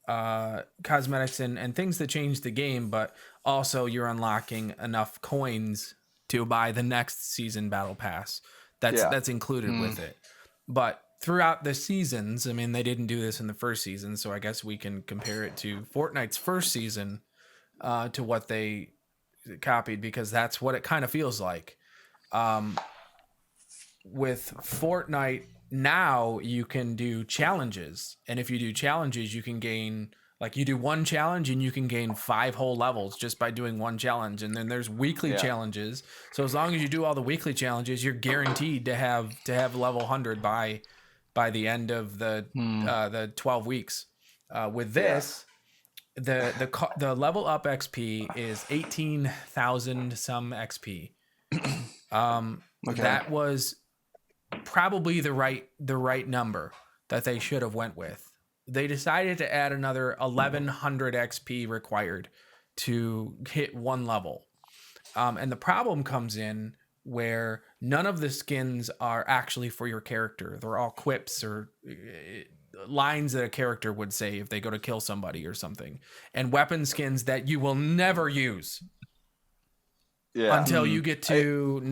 cosmetics and things that change the game, but also you're unlocking enough coins to buy the next season battle pass. That's included with it. But throughout the seasons, I mean, they didn't do this in the first season, so I guess we can compare it to Fortnite's first season to what they copied, because that's what it kind of feels like. With Fortnite now, you can do challenges, and if you do challenges, you can gain, like, you do one challenge and you can gain 5 whole levels just by doing one challenge. And then there's weekly challenges. So as long as you do all the weekly challenges, you're guaranteed to have level 100 by the end of the 12 weeks. With this, the level up XP is 18,000 some XP. That was probably the right number that they should have went with. They decided to add another 1,100 XP required to hit one level. And the problem comes in where none of the skins are actually for your character. They're all quips or lines that a character would say if they go to kill somebody or something. And weapon skins that you will never use until you get to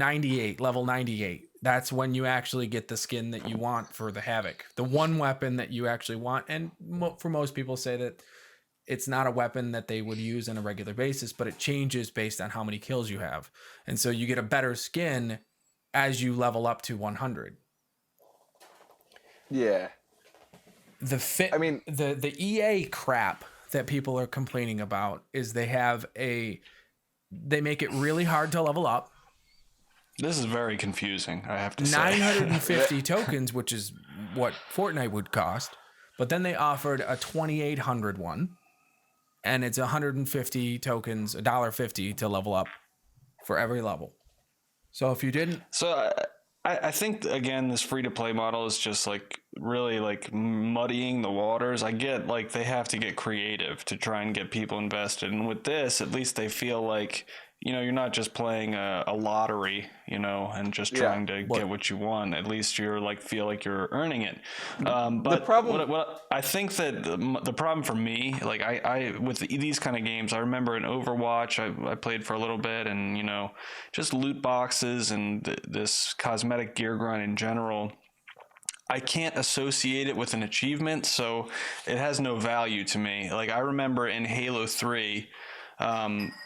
level 98. That's when you actually get the skin that you want for the Havoc. The one weapon that you actually want. And for most people say that it's not a weapon that they would use on a regular basis, but it changes based on how many kills you have. And so you get a better skin as you level up to 100.
Yeah.
The EA crap that people are complaining about is they make it really hard to level up.
This is very confusing, I have to say.
950 tokens, which is what Fortnite would cost. But then they offered a 2,800 one, and it's 150 tokens, $1.50 to level up for every level. So if you didn't...
So I think, again, this free-to-play model is just like really like muddying the waters. I get like they have to get creative to try and get people invested. And with this, at least they feel like... you're not just playing a lottery, and just trying to get what you want. At least you're feel like you're earning it. But
the problem,
what I think that the problem for me, like I with these kind of games, I remember in Overwatch, I played for a little bit, and just loot boxes and this cosmetic gear grind in general. I can't associate it with an achievement, so it has no value to me. Like I remember in Halo 3.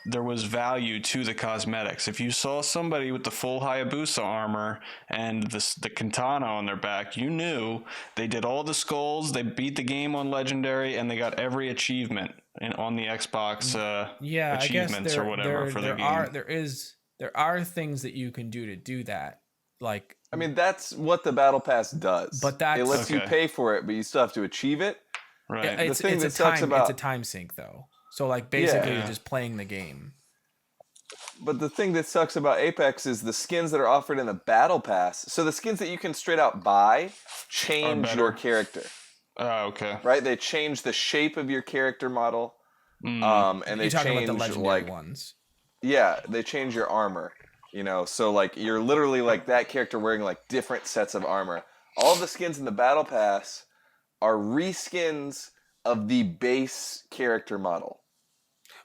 There was value to the cosmetics. If you saw somebody with the full Hayabusa armor and the katana on their back, you knew they did all the skulls, they beat the game on Legendary, and they got every achievement on the Xbox achievements or whatever for the game.
There are things that you can do that. Like,
I mean, that's what the Battle Pass does.
But
it lets you pay for it, but you still have to achieve it.
Right.
It's a time sink though. So basically you're just playing the game.
But the thing that sucks about Apex is the skins that are offered in the Battle Pass. So the skins that you can straight out buy change your character.
Oh, okay.
Right? They change the shape of your character model. And they
You're talking
change
about the legendary ones.
Yeah, they change your armor. So you're literally that character wearing different sets of armor. All of the skins in the Battle Pass are reskins of the base character model.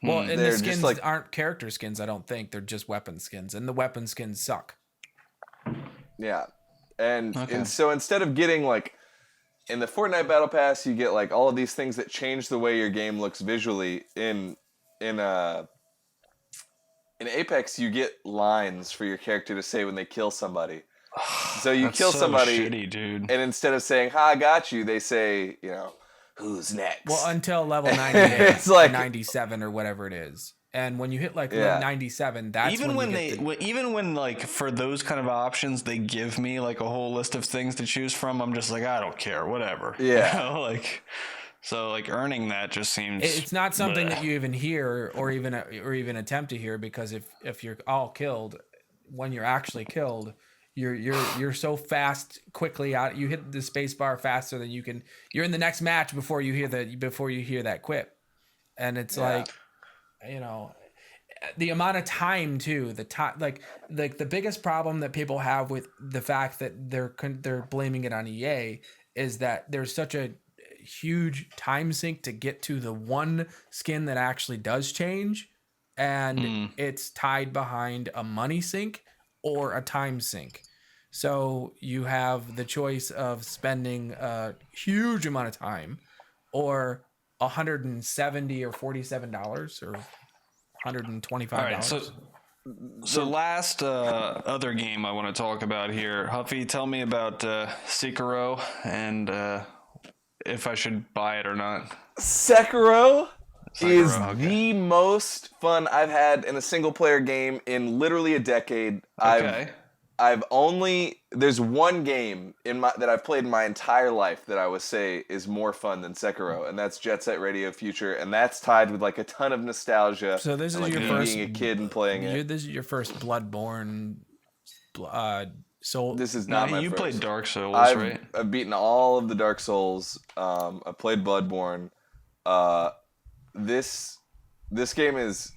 Well, and
They're
the skins
just like,
aren't character skins, I don't think. They're just weapon skins, and the weapon skins suck.
yeah. And,
Okay.
and so instead of getting like, in the Fortnite Battle Pass, you get like all of these things that change the way your game looks visually. In Apex, you get lines for your character to say when they kill somebody. So you
That's
kill
so
somebody,
shitty, dude.
and instead of saying "Ha, I got you," they say, "Who's next?"
Well, until level 98
It's like-
or 97 or whatever it is. And when you hit like
Yeah.
97, that's
even when
you get
even when like for those kind of options they give me like a whole list of things to choose from, I'm just like, I don't care, whatever.
Yeah.
Like, so like earning that just seems
it's not something
bleh.
that you even hear or even attempt to hear, because if you're all killed, when you're actually killed, you're so fast quickly out, you hit the space bar faster than you can, you're in the next match before you hear that quip. And it's like, the amount of time too, the time, like the biggest problem that people have with the fact that they're blaming it on EA is that there's such a huge time sink to get to the one skin that actually does change, and it's tied behind a money sink or a time sink. So you have the choice of spending a huge amount of time or $170 or $47 or $125.
All right, so last other game I want to talk about here, Huffy, tell me about Seikiro and if I should buy it or not.
Sekiro is
okay.
the most fun I've had in a single player game in literally a decade.
Okay.
There's one game that I've played in my entire life that I would say is more fun than Sekiro, and that's Jet Set Radio Future, and that's tied with like a ton of nostalgia.
So this is
and,
your
me
first
being a kid and playing it.
This is your first Bloodborne soul.
This is not my
you
first.
played Dark Souls, right?
I've beaten all of the Dark Souls. I played Bloodborne. This game is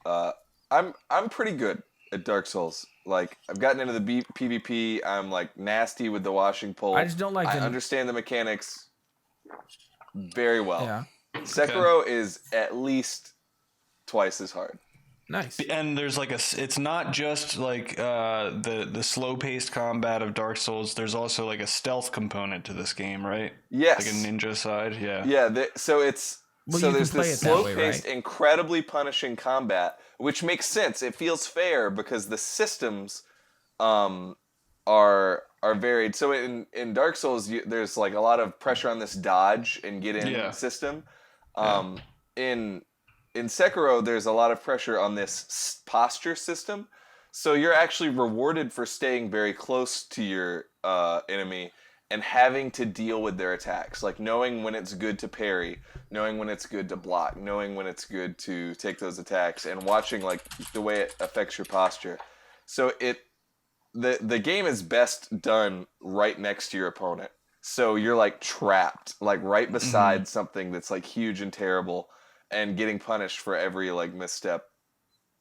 I'm pretty good at Dark Souls. Like, I've gotten into the PvP. I'm like nasty with the washing pole.
I just don't like
I understand the mechanics very well.
Yeah.
Sekiro is at least twice as hard.
Nice.
And there's like it's not just like the slow paced combat of Dark Souls. There's also like a stealth component to this game, right?
Yes.
Like a ninja side. Yeah.
Yeah. So there's
play
this
it that way,
slow-paced,
right?
incredibly punishing combat, which makes sense. It feels fair because the systems are varied. So in Dark Souls, there's like a lot of pressure on this dodge and get in system. In Sekiro, there's a lot of pressure on this posture system. So you're actually rewarded for staying very close to your enemy and having to deal with their attacks, like knowing when it's good to parry, knowing when it's good to block, knowing when it's good to take those attacks, and watching like the way it affects your posture. So the game is best done right next to your opponent. So you're like trapped, like right beside something that's like huge and terrible, and getting punished for every like misstep.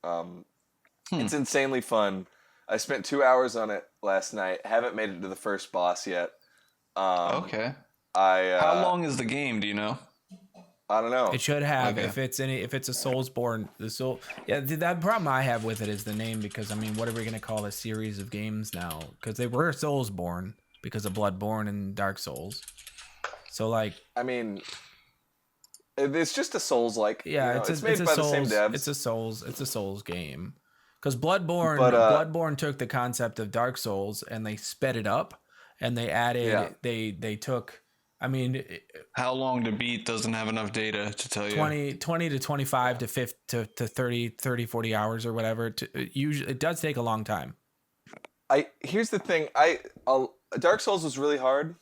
It's insanely fun. I spent 2 hours on it last night. Haven't made it to the first boss yet.
Okay. How long is the game? Do you know?
I don't know.
It should have
Okay.
if it's a Soulsborne. That problem I have with it is the name, because I mean, what are we gonna call a series of games now? Because they were Soulsborne because of Bloodborne and Dark Souls. So like,
I mean, it's just a Souls-like.
yeah,
it's made by the same devs.
It's a Souls game. Because Bloodborne took the concept of Dark Souls and they sped it up, and they added they took. I mean,
How long to beat doesn't have enough data to tell you.
20 to 25 to 50 to 30, 40 hours or whatever. Usually, it does take a long time.
Here's the thing. Dark Souls was really hard,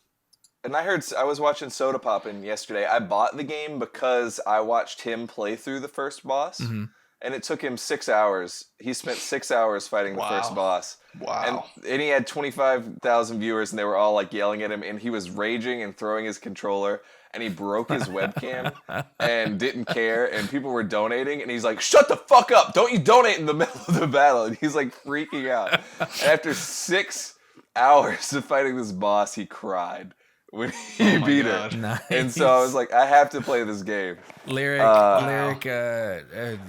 and I was watching Soda Poppin' yesterday. I bought the game because I watched him play through the first boss, and it took him 6 hours. He spent 6 hours fighting the first boss.
Wow.
And he had 25,000 viewers, and they were all like yelling at him, and he was raging and throwing his controller, and he broke his webcam and didn't care, and people were donating, and he's like, "Shut the fuck up! Don't you donate in the middle of the battle!" And he's like freaking out. And after 6 hours of fighting this boss, he cried. when he beat her.
Nice.
And so I was like, I have to play this game.
Lyric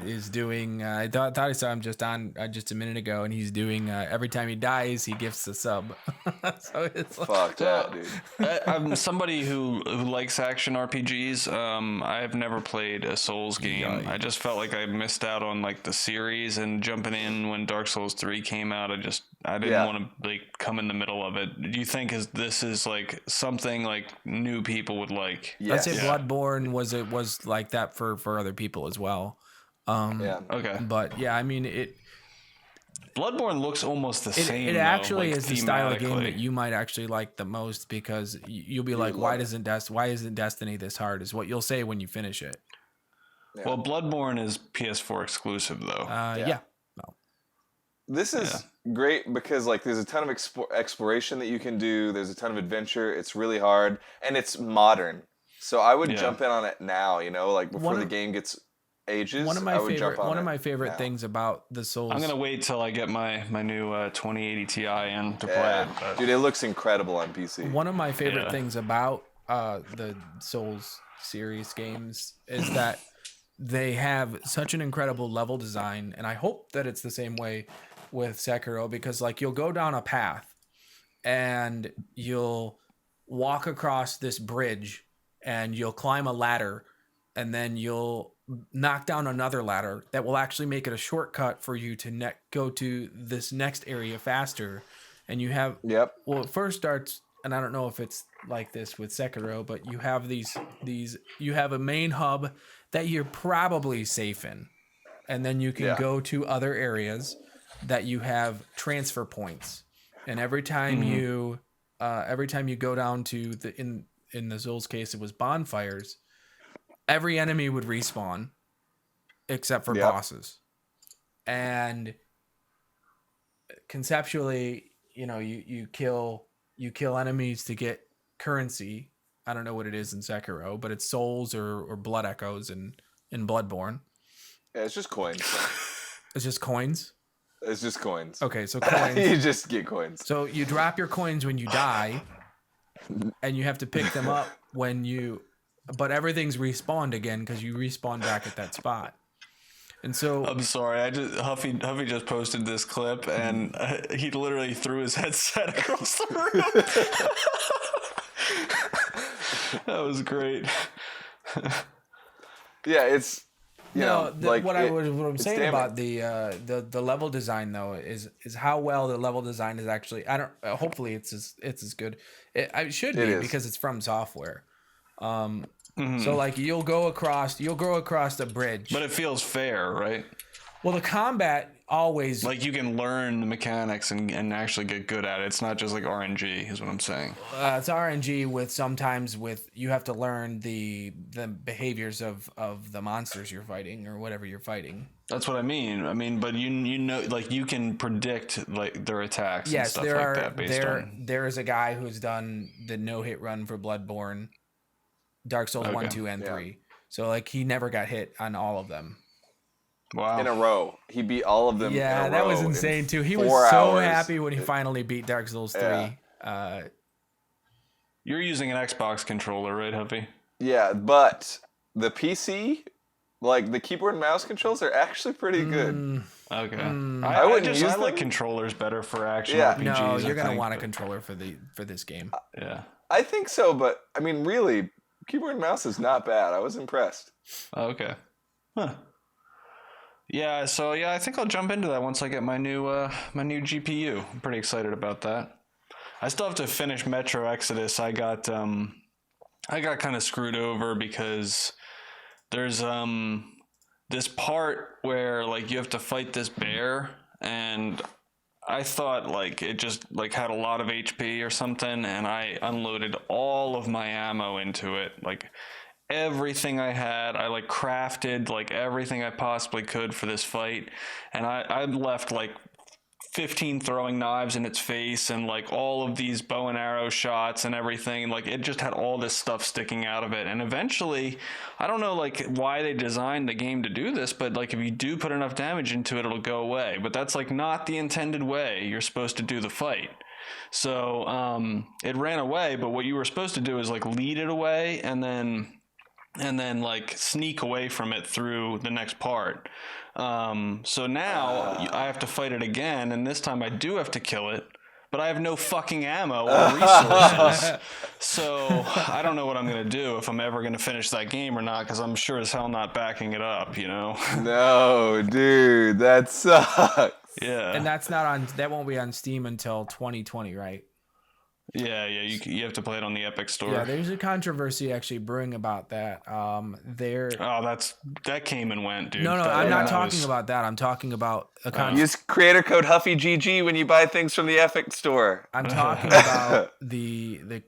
is doing. I thought I saw him just a minute ago, and he's doing. Every time he dies, he gifts a sub. So it's like,
Fuck that, dude.
I'm somebody who likes action RPGs. I have never played a Souls game. I just felt like I missed out on like the series, and jumping in when Dark Souls 3 came out, I didn't want to like come in the middle of it. Do you think this is like something like new people would like?
Yes. I'd say Bloodborne was like that for other people as well.
Okay.
But yeah, I mean
Bloodborne looks almost the same.
It actually is the style of game
thematically.
that you might actually like the most, because you'll be like, why isn't Destiny this hard? Is what you'll say when you finish it.
Yeah.
Well, Bloodborne is PS4 exclusive though.
Yeah. No.
This is great because like there's a ton of exploration that you can do. There's a ton of adventure. It's really hard and it's modern. So I would jump in on it now, like before the game gets ages.
One of my favorite things about the Souls.
I'm gonna wait till I get my new 2080 Ti in to play it. But...
Dude, it looks incredible on PC.
One of my favorite things about the Souls series games is that they have such an incredible level design, and I hope that it's the same way with Seikiro, because like you'll go down a path and you'll walk across this bridge and you'll climb a ladder, and then you'll knock down another ladder that will actually make it a shortcut for you to go to this next area faster. And you have well, it first starts, and I don't know if it's like this with Sekiro, but you have you have a main hub that you're probably safe in, and then you can go to other areas that you have transfer points. And every time you go down to in the Zul's case, it was bonfires, every enemy would respawn except for bosses. And conceptually, you kill enemies to get currency. I don't know what it is in Sekiro, but it's souls or blood echoes in Bloodborne.
Yeah, it's just coins.
It's just coins?
It's just coins.
Okay, so coins.
You just get coins.
So you drop your coins when you die, and you have to pick them up but everything's respawned again because you respawn back at that spot. And so
I'm sorry, Huffy just posted this clip, and he literally threw his headset across the room. That was great.
Yeah, it's
what I'm saying about the level design though is how well the level design is actually. Hopefully it's as good. It should be because it's from software. So like you'll go across the bridge,
but it feels fair, right?
Well, the combat always
like you can learn the mechanics and actually get good at it. It's not just like RNG, is what I'm saying.
It's RNG with you have to learn the behaviors of the monsters you're fighting or whatever you're fighting.
That's what I mean. But like you can predict like their attacks and stuff like that.
There is a guy who's done the no-hit run for Bloodborne, Dark Souls 1, 2, and 3. So like he never got hit on all of them.
Wow.
In a row. He beat all of them in a row.
That was insane too. He was so happy when he finally beat Dark Souls 3.
Yeah.
You're using an Xbox controller, right, Huffy?
Yeah, but the PC, like the keyboard and mouse controls are actually pretty good.
Okay.
I
like controllers better for action
Yeah.
RPGs.
No, you're going to want a controller for this game.
Yeah.
I think so, but I mean, really, keyboard and mouse is not bad. I was impressed.
Okay. Huh. Yeah, so I think I'll jump into that once I get my new GPU. I'm pretty excited about that. I still have to finish Metro Exodus. I got kind of screwed over because there's this part where like you have to fight this bear, and I thought like it just like had a lot of HP or something, and I unloaded all of my ammo into it, like everything I had. I like crafted like everything I possibly could for this fight, and I left like 15 throwing knives in its face and like all of these bow and arrow shots and everything. Like it just had all this stuff sticking out of it, and eventually I don't know like why they designed the game to do this, but like if you do put enough damage into it, it'll go away. But that's like not the intended way you're supposed to do the fight. So it ran away, but what you were supposed to do is like lead it away and then like sneak away from it through the next part. So now I have to fight it again, and this time I do have to kill it, but I have no fucking ammo or resources. So I don't know what I'm going to do, if I'm ever going to finish that game or not, because I'm sure as hell not backing it up, you know?
No, dude, that sucks.
Yeah.
And that won't be on Steam until 2020, right?
Yeah, you have to play it on the Epic Store.
Yeah, there's a controversy actually brewing about that.
That came and went, dude.
No, I'm not talking about that. I'm talking about a
Use creator code HuffyGG when you buy things from the Epic Store.
I'm talking about the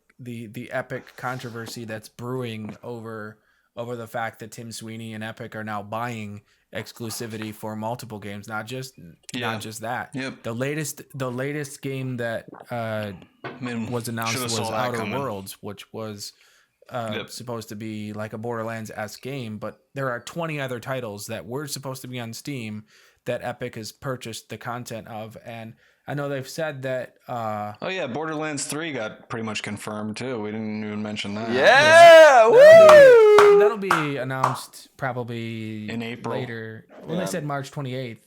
Epic controversy that's brewing over the fact that Tim Sweeney and Epic are now buying exclusivity for multiple games, not just that.
Yep.
The latest game that was announced was Outer Worlds, which was supposed to be like a Borderlands-esque game, but there are 20 other titles that were supposed to be on Steam that Epic has purchased the content of, and I know they've said that
Borderlands 3 got pretty much confirmed too. We didn't even mention that.
Yeah, woo!
That'll be announced probably
in April
later. Well, they said March 28th.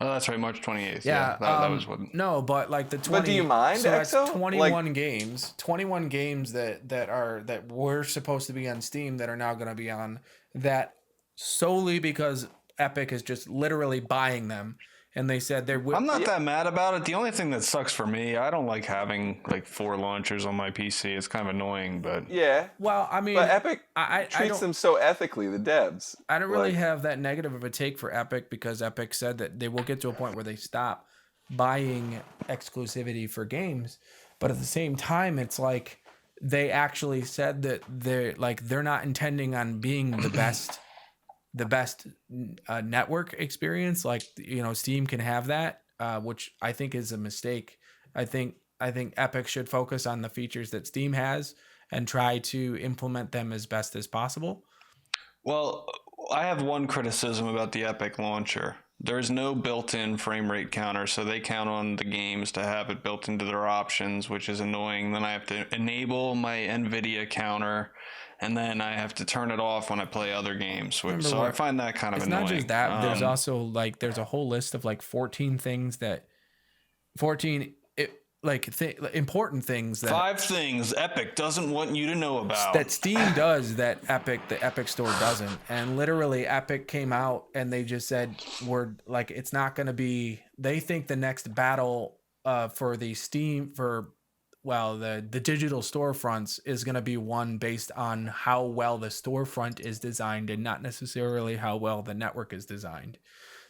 Oh, that's right, March 28th.
Yeah,
that was what.
No, but like the 20.
But do you mind,
so that's
Exo?
21 games. 21 games that were supposed to be on Steam that are now going to be on that solely because Epic is just literally buying them. And they said they would.
I'm not that mad about it. The only thing that sucks for me, I don't like having like 4 launchers on my PC. It's kind of annoying, but
yeah.
Well, I mean,
but Epic
I
treats them so ethically, the devs.
I don't really have that negative of a take for Epic, because Epic said that they will get to a point where they stop buying exclusivity for games. But at the same time, it's like they actually said that they're not intending on being the best. The best network experience, like, you know, Steam can have that, which I think is a mistake. I think Epic should focus on the features that Steam has and try to implement them as best as possible.
Well, I have one criticism about the Epic launcher. There's no built-in frame rate counter, so they count on the games to have it built into their options, which is annoying. Then I have to enable my NVIDIA counter, and then I have to turn it off when I play other games. So I find that kind of annoying.
It's not just that. There's also like there's a whole list of like 14 things that 14 important things that
5 things Epic doesn't want you to know about
that Steam does that the Epic Store doesn't. And literally Epic came out and they just said it's not going to be. They think the next battle for the Steam the digital storefronts is going to be one based on how well the storefront is designed and not necessarily how well the network is designed.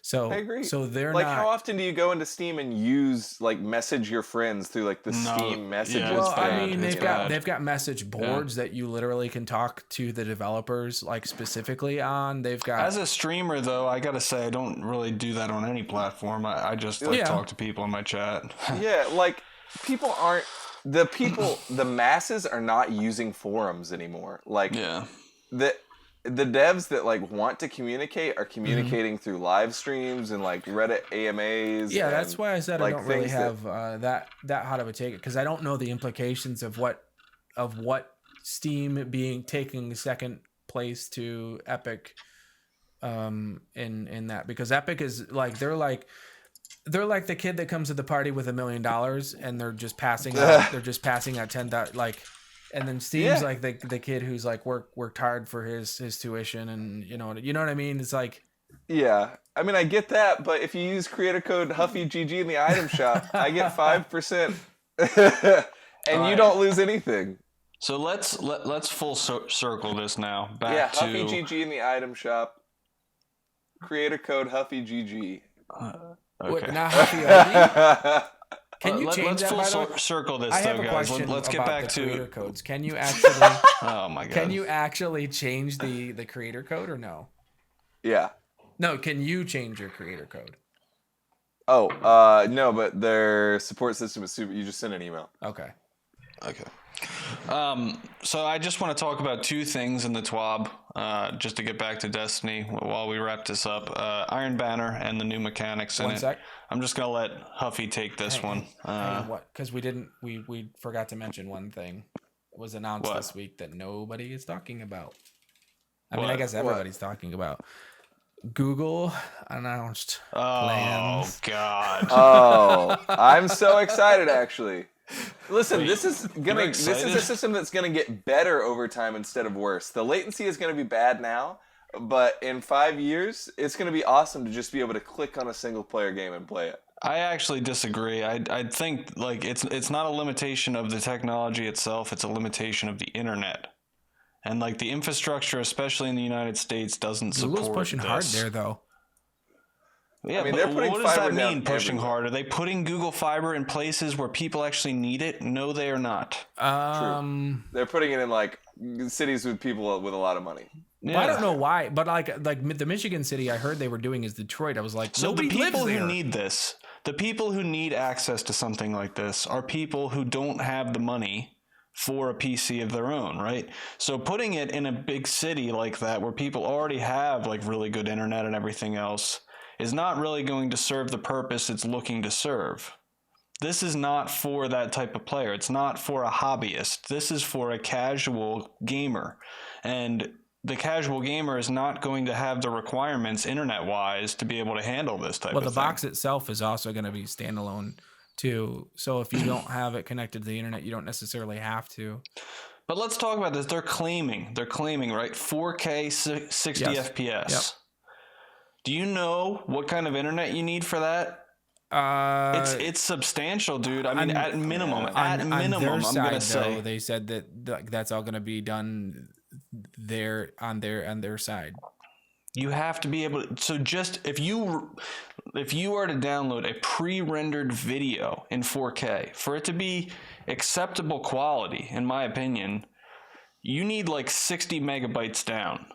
So
I agree.
So they're
like,
not.
How often do you go into Steam and use message your friends through the Steam messages?
Yeah,
well,
bad.
I mean, they've got message boards that you literally can talk to the developers specifically on. They've got.
As a streamer, though, I gotta say I don't really do that on any platform. I just talk to people in my chat.
Yeah, people aren't. The masses are not using forums anymore. The devs that want to communicate are communicating through live streams and Reddit AMAs.
Yeah, that's why I said I don't really have that hot of a take, because I don't know the implications of what Steam taking second place to Epic in that, because Epic is they're like the kid that comes to the party with $1 million and they're just passing out 10,000 and then Steam's the kid who's worked hard for his tuition, and you know what I mean. It's
yeah, I mean I get that, but if you use creator code HuffyGG in the item shop, I get 5%, and you don't lose anything.
So let's full circle this now. Back to
HuffyGG in the item shop. Creator code HuffyGG.
Okay.
Wait, not Huffy already? Can you change
let's
that?
Full circle this,
I have
though,
a
guys.
question
Let's get back to
creator codes. Can you actually?
Oh my god!
Can you actually change the creator code or no?
Yeah.
No. Can you change your creator code?
Oh, no, but their support system is super. You just send an email.
Okay.
So I just want to talk about two things in the TWAB, just to get back to Destiny while we wrap this up. Iron Banner and the new mechanics in
One
it.
sec.
I'm just gonna let Huffy take this one.
What? Because we forgot to mention one thing. It was announced this week that nobody is talking about. I mean, I guess everybody's talking about. Google announced plans.
Oh God!
Oh, I'm so excited! Actually, listen, this is a system that's gonna get better over time instead of worse. The latency is gonna be bad now, but in 5 years, it's gonna be awesome to just be able to click on a single player game and play it.
I actually disagree. I think like it's not a limitation of the technology itself; it's a limitation of the internet. And like the infrastructure, especially in the United States, doesn't support
Google's pushing
this.
hard there, though.
Yeah,
I mean,
but
they're putting
what does that
fiber down
mean, pushing
everywhere.
hard? Are they putting Google Fiber in places where people actually need it? No, they are not.
True. They're putting it in like cities with people with a lot of money.
Yeah. Well, I don't know why, but like the Michigan city I heard they were doing is Detroit. I was like,
so
nobody
the people
lives there.
who need this, the people who need access to something like this, are people who don't have the money for a PC of their own, right? So putting it in a big city like that where people already have like really good internet and everything else is not really going to serve the purpose it's looking to serve. This is not for that type of player. It's not for a hobbyist. This is for a casual gamer. And the casual gamer is not going to have the requirements internet-wise to be able to handle this type of thing.
Well, the box itself is also going to be standalone too. So if you don't have it connected to the internet, you don't necessarily have to.
But let's talk about this. They're claiming, right? 4K 60 FPS. Yep. Do you know what kind of internet you need for that? It's substantial, dude. I mean, at minimum, I'm going to say.
They said that that's all going to be done there on their side.
You have to be able to, so just if you are to download a pre-rendered video in 4K for it to be acceptable quality, in my opinion, you need like 60 megabytes down.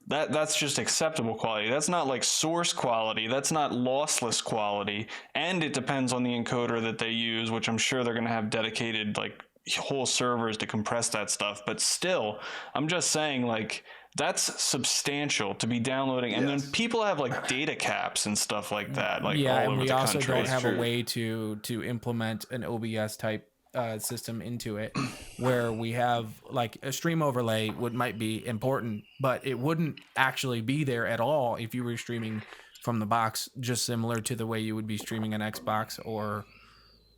That's just acceptable quality. That's not like source quality. That's not lossless quality. And it depends on the encoder that they use, which I'm sure they're going to have dedicated like whole servers to compress that stuff. But still, I'm just saying like that's substantial to be downloading. And then people have like data caps and stuff like that. Like all over the country.
We also don't have a way to implement an OBS type system into it where we have like a stream overlay might be important, but it wouldn't actually be there at all if you were streaming from the box, just similar to the way you would be streaming an Xbox or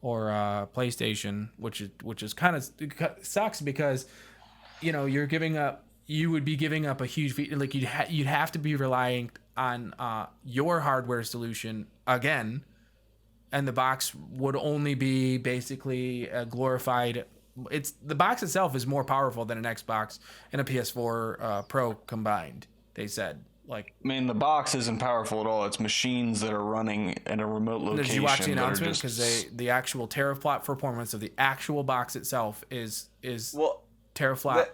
PlayStation, which is kind of sucks because you would be giving up a huge like you'd have to be relying on your hardware solution again. And the box would only be basically a glorified. The box itself is more powerful than an Xbox and a PS4 Pro combined. They said, like,
I mean, the box isn't powerful at all. It's machines that are running in a remote location.
Did you watch the announcement? Because the actual teraflop performance of the actual box itself is teraflop.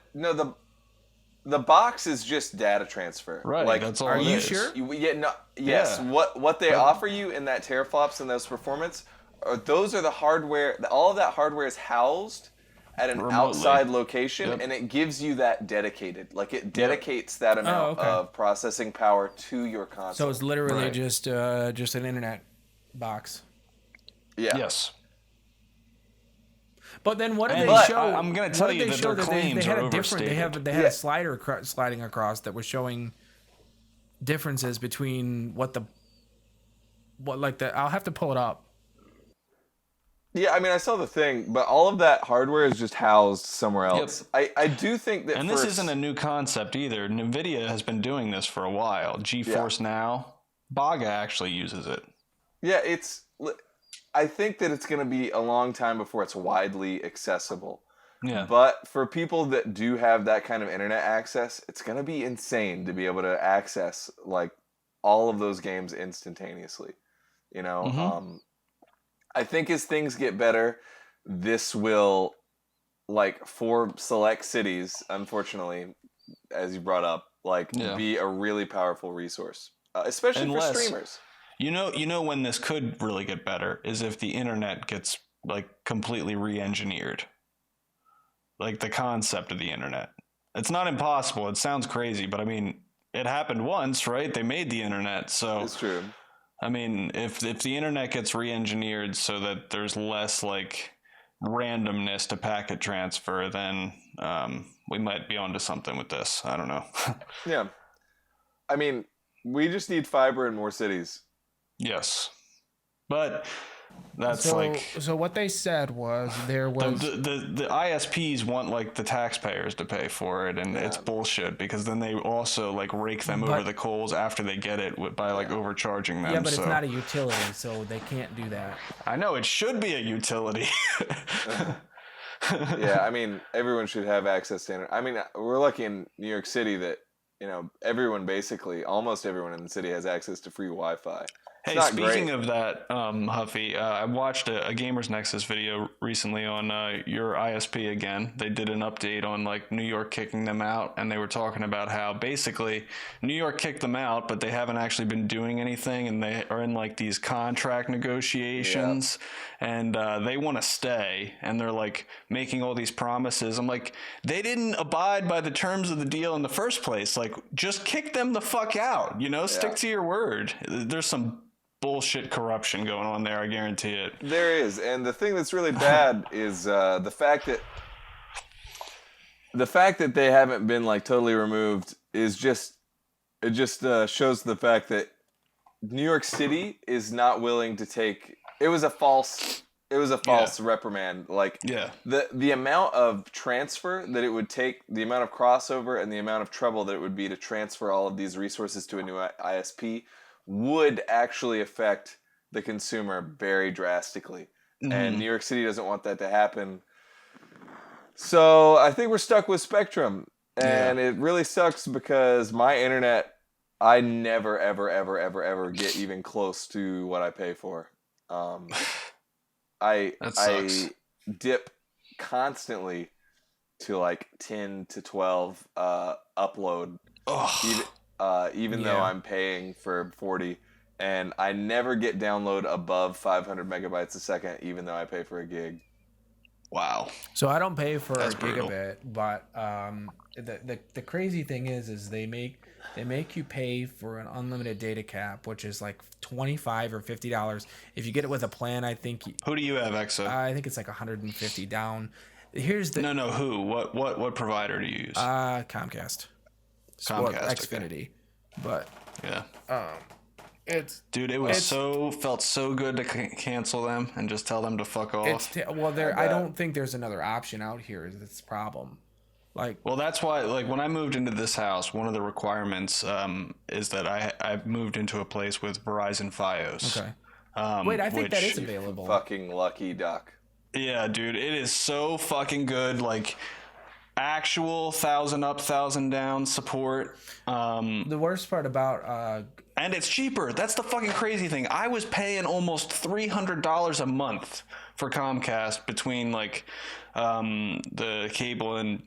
The box is just data transfer.
Right.
Like,
that's all.
Are you
is.
sure?
Yes. Yeah. What they offer you in that teraflops and those performance, those are the hardware. All of that hardware is housed at an outside location, and it gives you that dedicated. Like it dedicates that amount of processing power to your console.
So it's literally just an internet box.
Yeah.
Yes.
But then what did they show?
I'm going to tell you that their claims are overstated.
They had a slider sliding across that was showing differences between I'll have to pull it up.
Yeah, I mean, I saw the thing, but all of that hardware is just housed somewhere else. Yep. I do think that
this isn't a new concept either. NVIDIA has been doing this for a while. GeForce Now. Baga actually uses it.
Yeah, I think that it's going to be a long time before it's widely accessible.
Yeah.
But for people that do have that kind of internet access, it's going to be insane to be able to access like all of those games instantaneously. You know, I think as things get better, this will, like, for select cities, unfortunately, as you brought up, be a really powerful resource, especially for streamers.
You know when this could really get better is if the internet gets like completely re-engineered. like the concept of the internet. It's not impossible. It sounds crazy, but I mean, it happened once, right? They made the internet, so
It's true.
I mean, if the internet gets re-engineered so that there's less like randomness to packet transfer, then we might be onto something with this. I don't know.
Yeah. I mean, we just need fiber in more cities.
Yes, but that's
so what they said was there was
the ISPs want like the taxpayers to pay for it, and it's bullshit because then they also like rake them over the coals after they get it by like overcharging them.
Yeah, but it's not a utility, so they can't do that.
I know it should be a utility.
Yeah, I mean, everyone should have access to internet. I mean, we're lucky in New York City that, you know, almost everyone in the city has access to free Wi-Fi.
Hey, speaking of that, Huffy, I watched a Gamers Nexus video recently on your ISP again. They did an update on like New York kicking them out, and they were talking about how basically New York kicked them out, but they haven't actually been doing anything, and they are in like these contract negotiations, and they want to stay, and they're like making all these promises. I'm like, they didn't abide by the terms of the deal in the first place. Like, just kick them the fuck out, you know? Stick to your word. There's some bullshit corruption going on there, I guarantee it.
There is, and the thing that's really bad is the fact that they haven't been like totally removed is just shows the fact that New York City is not willing to take. It was a false reprimand. Like the amount of transfer that it would take, the amount of crossover, and the amount of trouble that it would be to transfer all of these resources to a new ISP would actually affect the consumer very drastically. And New York City doesn't want that to happen. So I think we're stuck with Spectrum. And it really sucks because my internet, I never, ever, ever, ever, ever get even close to what I pay for. I dip constantly to like 10 to 12 upload. Even though I'm paying for 40, and I never get download above 500 megabytes a second, even though I pay for a gig.
Wow.
So I don't pay for
That's
a
brutal.
gigabit, but the crazy thing is they make you pay for an unlimited data cap, which is like $25 or $50. If you get it with a plan, I think.
Who do you have, Exo?
I think it's like $150 down. Here's the
No. Who? What provider do you use?
Comcast. Or Xfinity, but
felt so good to cancel them and just tell them to fuck off.
I don't think there's another option out here. That's the problem. Well,
that's why, like, when I moved into this house, one of the requirements is that I've moved into a place with Verizon Fios.
Okay. Wait, I think that is available.
Fucking lucky duck.
Yeah, dude, it is so fucking good. Like, actual 1,000 up, 1,000 down support.
The worst part about
and it's cheaper. That's the fucking crazy thing. I was paying almost $300 a month for Comcast between like the cable and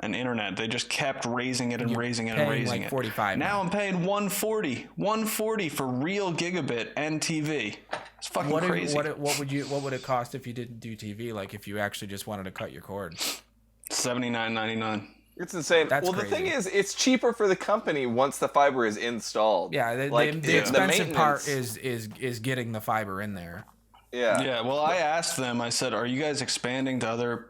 internet. They just kept raising it and raising it and raising it.
$45
now I'm paying $140 for real gigabit and TV. It's fucking crazy.
What would it cost if you didn't do TV? Like if you actually just wanted to cut your cord?
$79.99.
It's insane.
That's
crazy. The thing is, it's cheaper for the company once the fiber is installed.
Yeah, the expensive part is getting the fiber in there.
Yeah.
Yeah. Well, I asked them. I said, "Are you guys expanding to other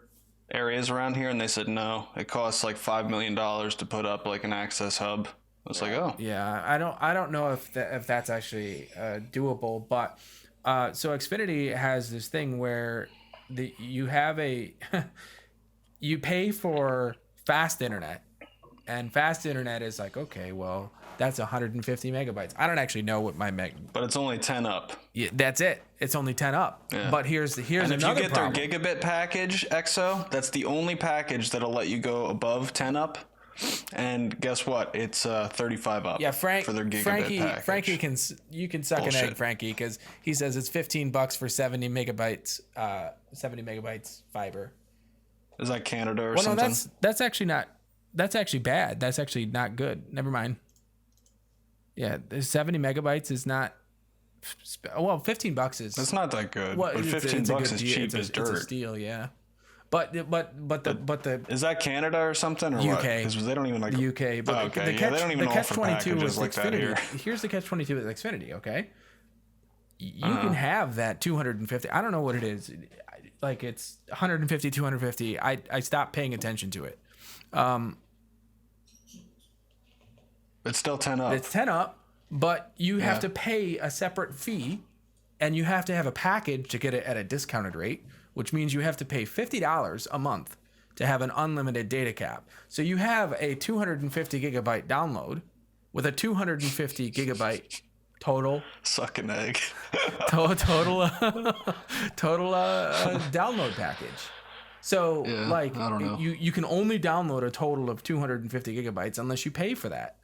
areas around here?" And they said, "No. It costs like $5 million to put up like an access hub." I was like, "Oh."
Yeah, I don't know if that's actually doable, but so Xfinity has this thing where you have you pay for fast internet, and fast internet is like, okay, well, that's 150 megabytes. I don't actually know what my
but it's only 10 up.
Yeah, that's it. It's only 10 up. Yeah. But here's
and
another
if you get
problem.
their gigabit package, Exo, that's the only package that'll let you go above 10 up. And guess what? It's 35 up.
Yeah,
for their gigabit package.
Frankie you can suck an egg, Frankie, because he says it's $15 for 70 megabytes fiber.
Is that Canada or something?
No, that's actually not. That's actually bad. That's actually not good. Never mind. Yeah, 70 megabytes is not. Well, $15 is.
It's not that good.
Well,
but $15 is cheap as dirt.
It's a steal, yeah. But the
Is that Canada or something or what?
UK.
Because they don't even like
the UK. But
okay.
the
Yeah, they don't even
the
offer
catch-22
packages
with
like that here.
Xfinity. Here's the catch-22 with Xfinity. Okay, you can have that 250. I don't know what it is. Like it's 150, 250. I stopped paying attention to it.
It's still 10 up.
It's 10 up, but you have to pay a separate fee, and you have to have a package to get it at a discounted rate, which means you have to pay $50 a month to have an unlimited data cap. So you have a 250 gigabyte download with a 250 gigabyte total.
Suck an egg.
total download package. So
I don't know.
you can only download a total of 250 gigabytes unless you pay for that.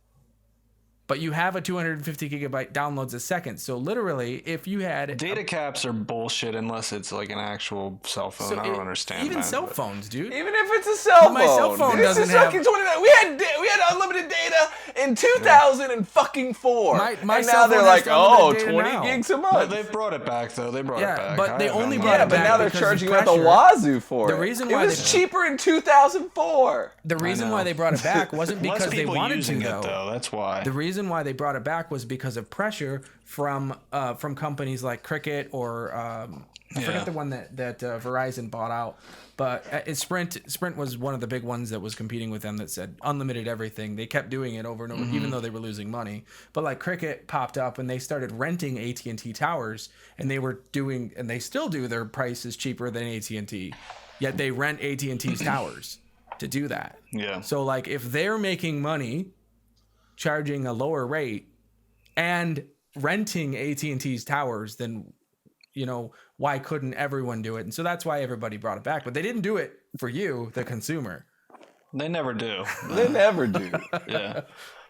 But you have a 250 gigabyte downloads a second. So literally, if you had
data caps are bullshit unless it's like an actual cell phone. I don't understand
even
that.
cell phones, dude.
Even if it's a cell phone.
My cell phone
This
doesn't
is fucking
have.
29. We had unlimited data in 2004.
My
and
cell
now
phone
they're
has
like,
unlimited data
20
now.
gigs a
No,
month.
they've brought it back though. They brought it
Yeah,
back.
but they only brought
Yeah,
it
but
back
now they're
because
charging
of
out the
pressure.
wazoo for
The
it.
reason
It
why
was
they-
cheaper in 2004.
The reason
know.
why they brought it back wasn't
Less
because they
people
wanted to,
using
though.
it though. That's why.
The reason why they brought it back was because of pressure from companies like Cricket or I forget the one that Verizon bought out, but Sprint was one of the big ones that was competing with them that said unlimited everything. They kept doing it over and over, even though they were losing money. But like Cricket popped up and they started renting AT&T towers, and they were doing, and they still do, their price is cheaper than AT&T, yet they rent AT&T's towers to do that.
Yeah.
So like if they're making money charging a lower rate and renting AT&T's towers, then why couldn't everyone do it? And so that's why everybody brought it back. But they didn't do it for you, the consumer.
They never do.
They never do.
Yeah.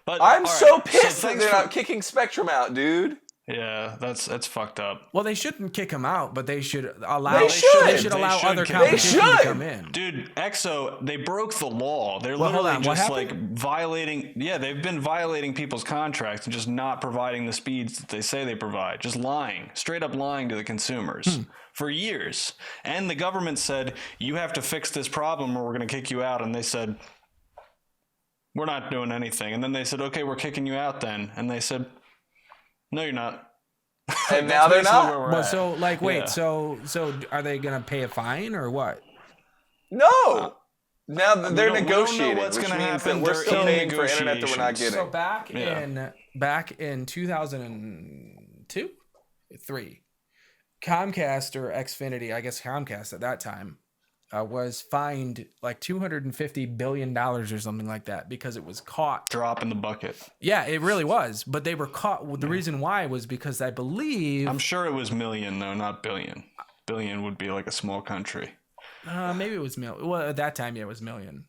But
I'm
all
so
right,
pissed that
thanks
they're
for-
not kicking Spectrum out, dude.
Yeah, that's fucked up.
Well, they shouldn't kick them out, but they should allow.
They should.
They should
They
allow
should
other
kick 'em out.
competition
They
to
should.
come in.
Dude, EXO, they broke the law. They're
Well, hold
literally
on, what
just
happened?
like violating. Yeah, they've been violating people's contracts and just not providing the speeds that they say they provide. Just lying, straight up lying to the consumers for years. And the government said, you have to fix this problem or we're going to kick you out. And they said, we're not doing anything. And then they said, okay, we're kicking you out then. And they said, no, you're not.
And now they're
Basically where
not.
we're
Well,
at.
so like, wait,
Yeah.
so are they gonna pay a fine or what?
No. Now they're
we don't know
negotiating,
what's
which
gonna
means
happen.
that we're
They're
still
in
paying for internet that we're not
negotiations.
getting.
So back in 2002, 3, Comcast or Xfinity, I guess Comcast at that time, was fined like $250 billion or something like that because it was caught.
Drop in the bucket.
Yeah, it really was. But they were caught. Well, the reason why was because I believe
I'm sure it was million though, not billion. Billion would be like a small country.
maybe it was million. Well, at that time, yeah, it was million.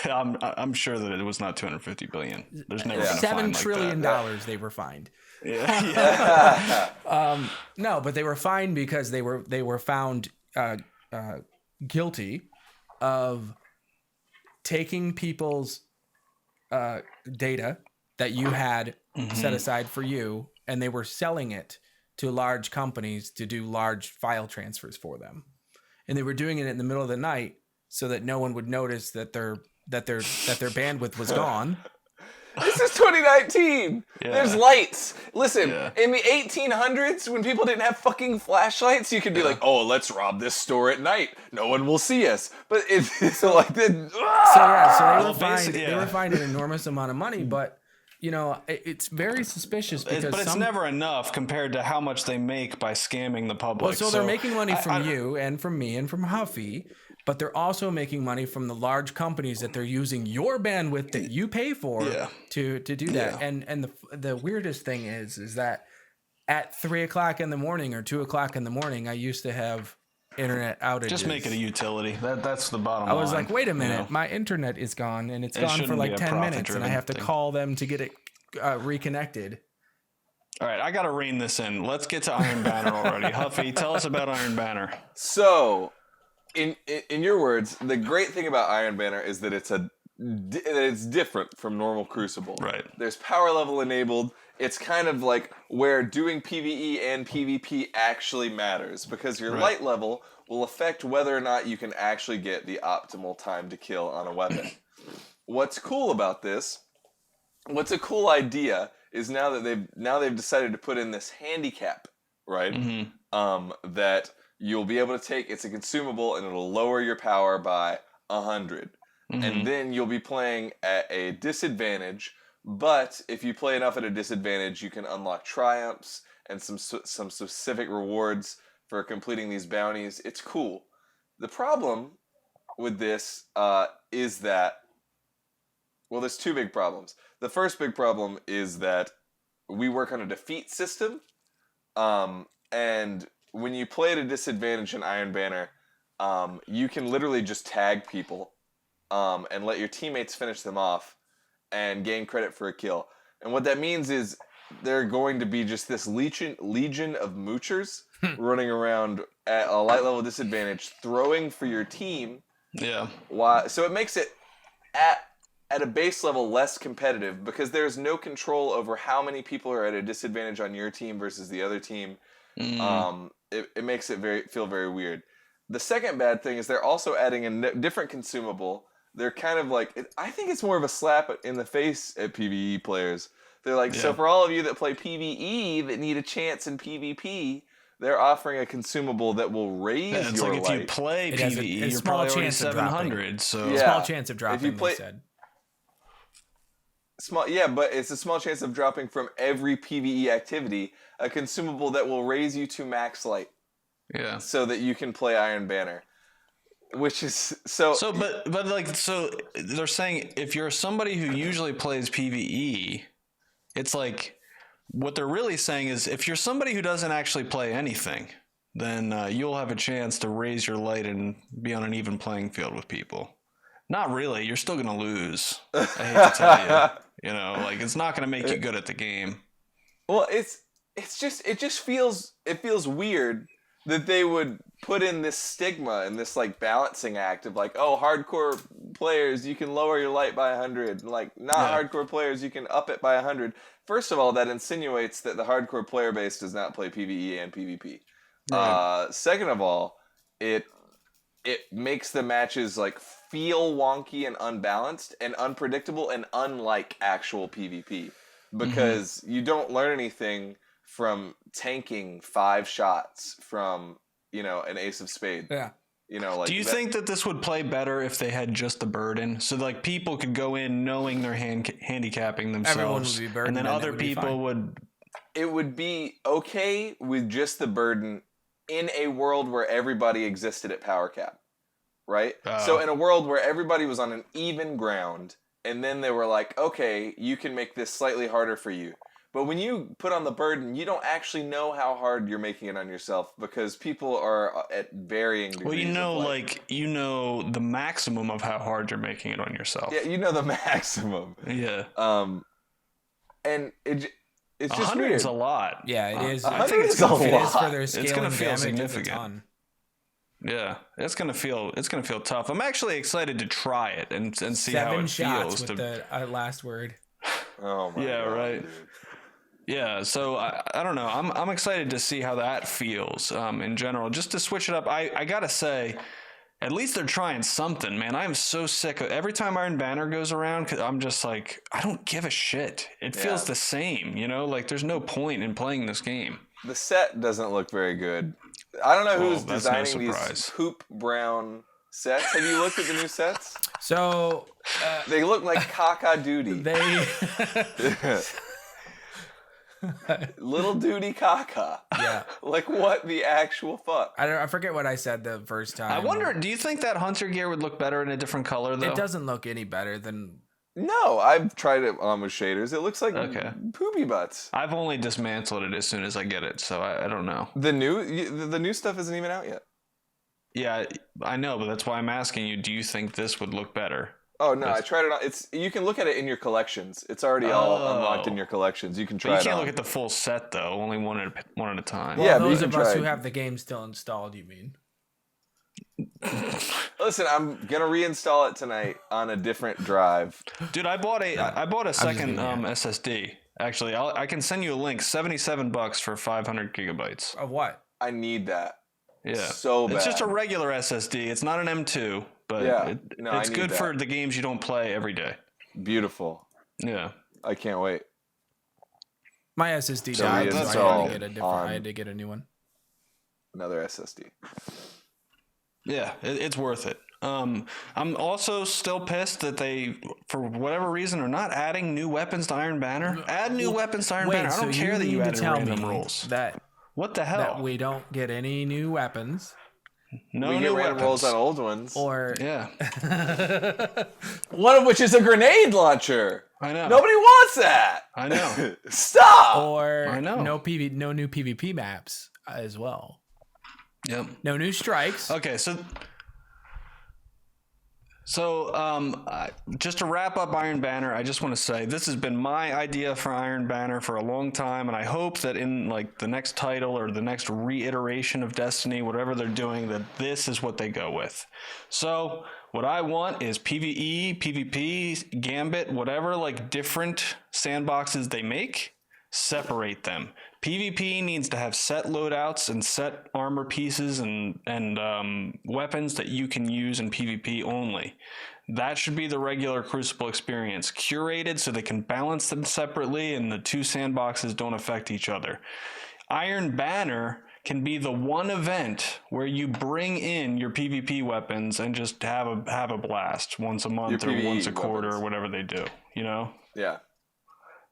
I'm sure that it was not 250 billion. There's never been a
$7
fine
trillion
like
they were fined.
that. Yeah.
No, but they were fined because they were found guilty of taking people's data that you had set aside for you, and they were selling it to large companies to do large file transfers for them, and they were doing it in the middle of the night so that no one would notice that their bandwidth was gone.
This is 2019.
Yeah.
There's lights. Listen,
Yeah.
in the 1800s, when people didn't have fucking flashlights, you could be like, "Oh, let's rob this store at night. No one will see us." But it's so like the.
So they were fined.
basically,
They were
yeah.
fined an enormous amount of money, but it's very suspicious because
But it's never enough compared to how much they make by scamming the public.
Well, so they're making money from
I-
you and from me and from Huffy, but they're also making money from the large companies that they're using your bandwidth that you pay for to do that.
Yeah.
And the weirdest thing is that at 3 o'clock in the morning or 2 o'clock in the morning, I used to have internet outages.
Just make it a utility. That's the bottom line.
I was like, wait a minute,
you know?
my internet is gone, and it's
It
gone for
shouldn't
like
be a
10 minutes, and I
profit-driven
have to
thing.
call them to get it reconnected.
All right, I got to rein this in. Let's get to Iron Banner already. Huffy, tell us about Iron Banner.
So, in your words, the great thing about Iron Banner is that it's different from normal Crucible.
Right.
There's power level enabled. It's kind of like where doing PvE and PvP actually matters, because your light level will affect whether or not you can actually get the optimal time to kill on a weapon. What's cool about this, what's a cool idea, is now that they've decided to put in this handicap, right? That you'll be able to take. It's a consumable, and it'll lower your power by 100, and then you'll be playing at a disadvantage. But if you play enough at a disadvantage, you can unlock triumphs and some specific rewards for completing these bounties. It's cool. The problem with this is that, well, there's two big problems. The first big problem is that we work on a defeat system, and when you play at a disadvantage in Iron Banner, you can literally just tag people and let your teammates finish them off and gain credit for a kill. And what that means is there are going to be just this legion of moochers running around at a light level disadvantage, throwing for your team.
Yeah.
So it makes it at a base level less competitive because there's no control over how many people are at a disadvantage on your team versus the other team. It makes it feel very weird. The second bad thing is they're also adding a different consumable. They're kind of like, I think it's more of a slap in the face at PvE players. They're like, so for all of you that play PvE that need a chance in PvP, they're offering a consumable that will raise your light.
It's like if you play PvE, you're probably already 700. So
small chance of dropping, they said.
But it's a small chance of dropping from every PvE activity, a consumable that will raise you to max light.
Yeah.
So that you can play Iron Banner. Which is
but they're saying if you're somebody who usually plays PvE, it's like what they're really saying is if you're somebody who doesn't actually play anything, then you'll have a chance to raise your light and be on an even playing field with people. Not really. You're still gonna lose. I hate to tell you. You know, like it's not gonna make you good at the game.
Well, it just feels weird that they would put in this stigma and this like balancing act of like, oh, hardcore players, you can lower your light by 100. Like hardcore players, you can up it by 100. First of all, that insinuates that the hardcore player base does not play PvE and PvP. Right. Second of all, it makes the matches like feel wonky and unbalanced and unpredictable and unlike actual PvP because you don't learn anything from tanking 5 shots from, an ace of spade.
Yeah.
Do you think that this would play better if they had just the burden? So like people could go in knowing they're handicapping themselves.
Everyone would be burdened,
and then other people would.
It would be okay with just the burden in a world where everybody existed at power cap. Right? So in a world where everybody was on an even ground, and then they were like, okay, you can make this slightly harder for you. But when you put on the burden, you don't actually know how hard you're making it on yourself because people are at varying degrees.
Well, you know the maximum of how hard you're making it on yourself.
Yeah, you know the maximum.
Yeah.
And it's just
100
weird.
Is a lot.
Yeah, it is.
I think it's a lot.
It is for their
It's
scaling
going to feel
damage.
significant. Yeah, it's gonna feel tough. I'm actually excited to try it and see how it feels.
7 shots with the last word.
Oh my god!
Right.
Dude.
Yeah, so I don't know. I'm excited to see how that feels in general. Just to switch it up, I gotta say, at least they're trying something, man. I am so sick of every time Iron Banner goes around. Cause I'm just like, I don't give a shit. It feels the same, Like there's no point in playing this game.
The set doesn't look very good. I don't know who's designing these poop brown sets. Have you looked at the new sets?
So
they look like caca duty. Little duty caca.
Yeah.
Like what the actual fuck?
I forget what I said the first time.
I wonder, do you think that hunter gear would look better in a different color though?
It doesn't look any better than.
No, I've tried it on with shaders. It looks like poopy butts.
I've only dismantled it as soon as I get it, so I don't know.
The new stuff isn't even out yet.
Yeah, I know, but that's why I'm asking you. Do you think this would look better?
Oh no, I tried it on. You can look at it in your collections. It's already all unlocked in your collections. You can try.
But you can't look at the full set though. Only one at a time.
Well, yeah, those of us who have the game still installed, you mean?
Listen, I'm gonna reinstall it tonight on a different drive.
Dude, I bought a second SSD. Actually, I can send you a link. $77 for 500 gigabytes.
Of what?
I need that.
Yeah.
So bad.
It's just a regular SSD. It's not an M2, but it's good for the games you don't play every day.
Beautiful.
Yeah.
I can't wait.
My SSD died, so I had to get a new one.
Another SSD.
Yeah, it's worth it. I'm also still pissed that they, for whatever reason, are not adding new weapons to Iron Banner. Add new weapons to Iron Banner. I don't care that you added random rolls. What the hell?
That we don't get any new weapons.
No
we
new
get random
weapons.
rolls on old ones.
Or
one of which is a grenade launcher.
I know.
Nobody wants that.
I know.
Stop.
Or
I know.
no new PvP maps as well.
Yep.
No new strikes.
Okay, so just to wrap up Iron Banner, I just want to say this has been my idea for Iron Banner for a long time, and I hope that in like the next title or the next reiteration of Destiny, whatever they're doing, that this is what they go with. So what I want is PvE, PvP, Gambit, whatever like different sandboxes they make, separate them. PvP needs to have set loadouts and set armor pieces and weapons that you can use in PvP only. That should be the regular Crucible experience, curated so they can balance them separately and the two sandboxes don't affect each other. Iron Banner can be the one event where you bring in your PvP weapons and just have a blast once a month or once a quarter or whatever they do, you know?
Yeah.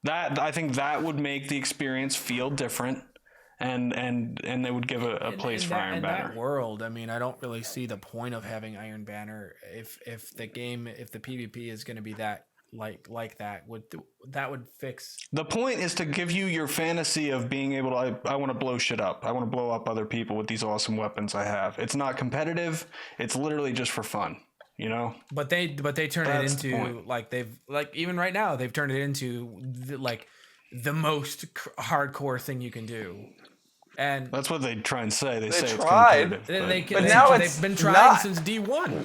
That I think that would make the experience feel different, and they would give a place for Iron Banner.
In that world, I mean, I don't really see the point of having Iron Banner if the PvP is going to be that like that would fix.
The point is to give you your fantasy of being able to. I want to blow shit up. I want to blow up other people with these awesome weapons I have. It's not competitive. It's literally just for fun. You know,
but they turn it into even right now they've turned it into the most hardcore thing you can do, and
that's what they try and say. They say
tried,
it's competitive,
but now they've been trying since D1.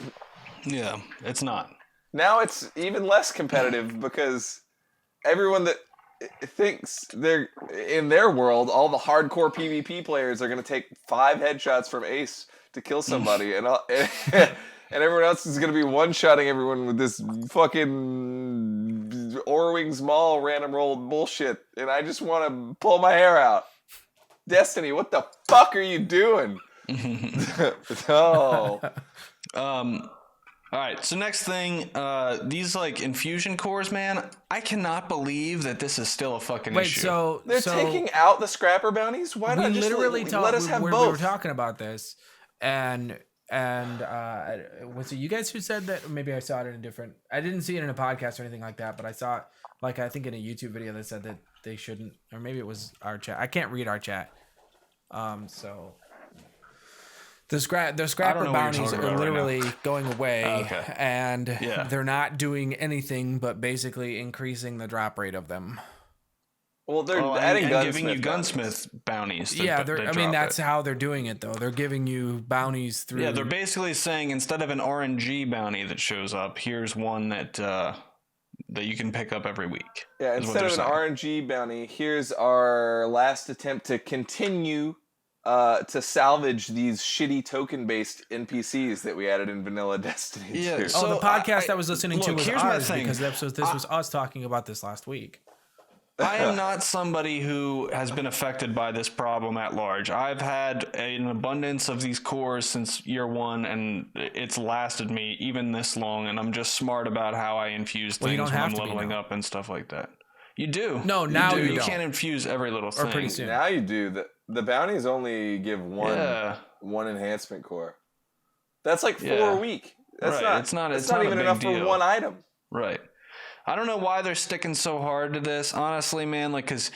Yeah, it's not.
Now it's even less competitive because everyone that thinks they're in their world, all the hardcore PvP players are going to take 5 headshots from Ace to kill somebody, and everyone else is going to be one-shotting everyone with this fucking Orwings Mall random roll bullshit. And I just want to pull my hair out. Destiny, what the fuck are you doing? No.
All right, so next thing, these like infusion cores, man, I cannot believe that this is still a fucking issue.
So
they're taking out the scrapper bounties? Why not just let us have both?
We were talking about this, and was it you guys who said that? Maybe I saw it in a different. I didn't see it in a podcast or anything like that, but I saw it I think in a YouTube video that said that they shouldn't, or maybe it was our chat. I can't read our chat. So the scrapper bounties are literally going away, and they're not doing anything but basically increasing the drop rate of them.
Well, they're adding
and
gunsmith
giving you gunsmith bounties.
That's how they're doing it, though. They're giving you bounties through.
Yeah, they're basically saying instead of an RNG bounty that shows up, here's one that you can pick up every week.
Yeah, instead of an RNG bounty, here's our last attempt to continue to salvage these shitty token-based NPCs that we added in Vanilla Destiny 2.
Yeah, so the podcast I was listening to was ours because this was us talking about this last week.
I am not somebody who has been affected by this problem at large. I've had an abundance of these cores since year one, and it's lasted me even this long, and I'm just smart about how I infuse things when I'm leveling up and stuff like that. You do.
No, now you don't.
Can't infuse every little thing.
Or pretty soon.
Now you do. The bounties only give one enhancement core. That's like 4 a week. That's
not
even enough for one item.
Right. I don't know why they're sticking so hard to this, honestly, man. Like, because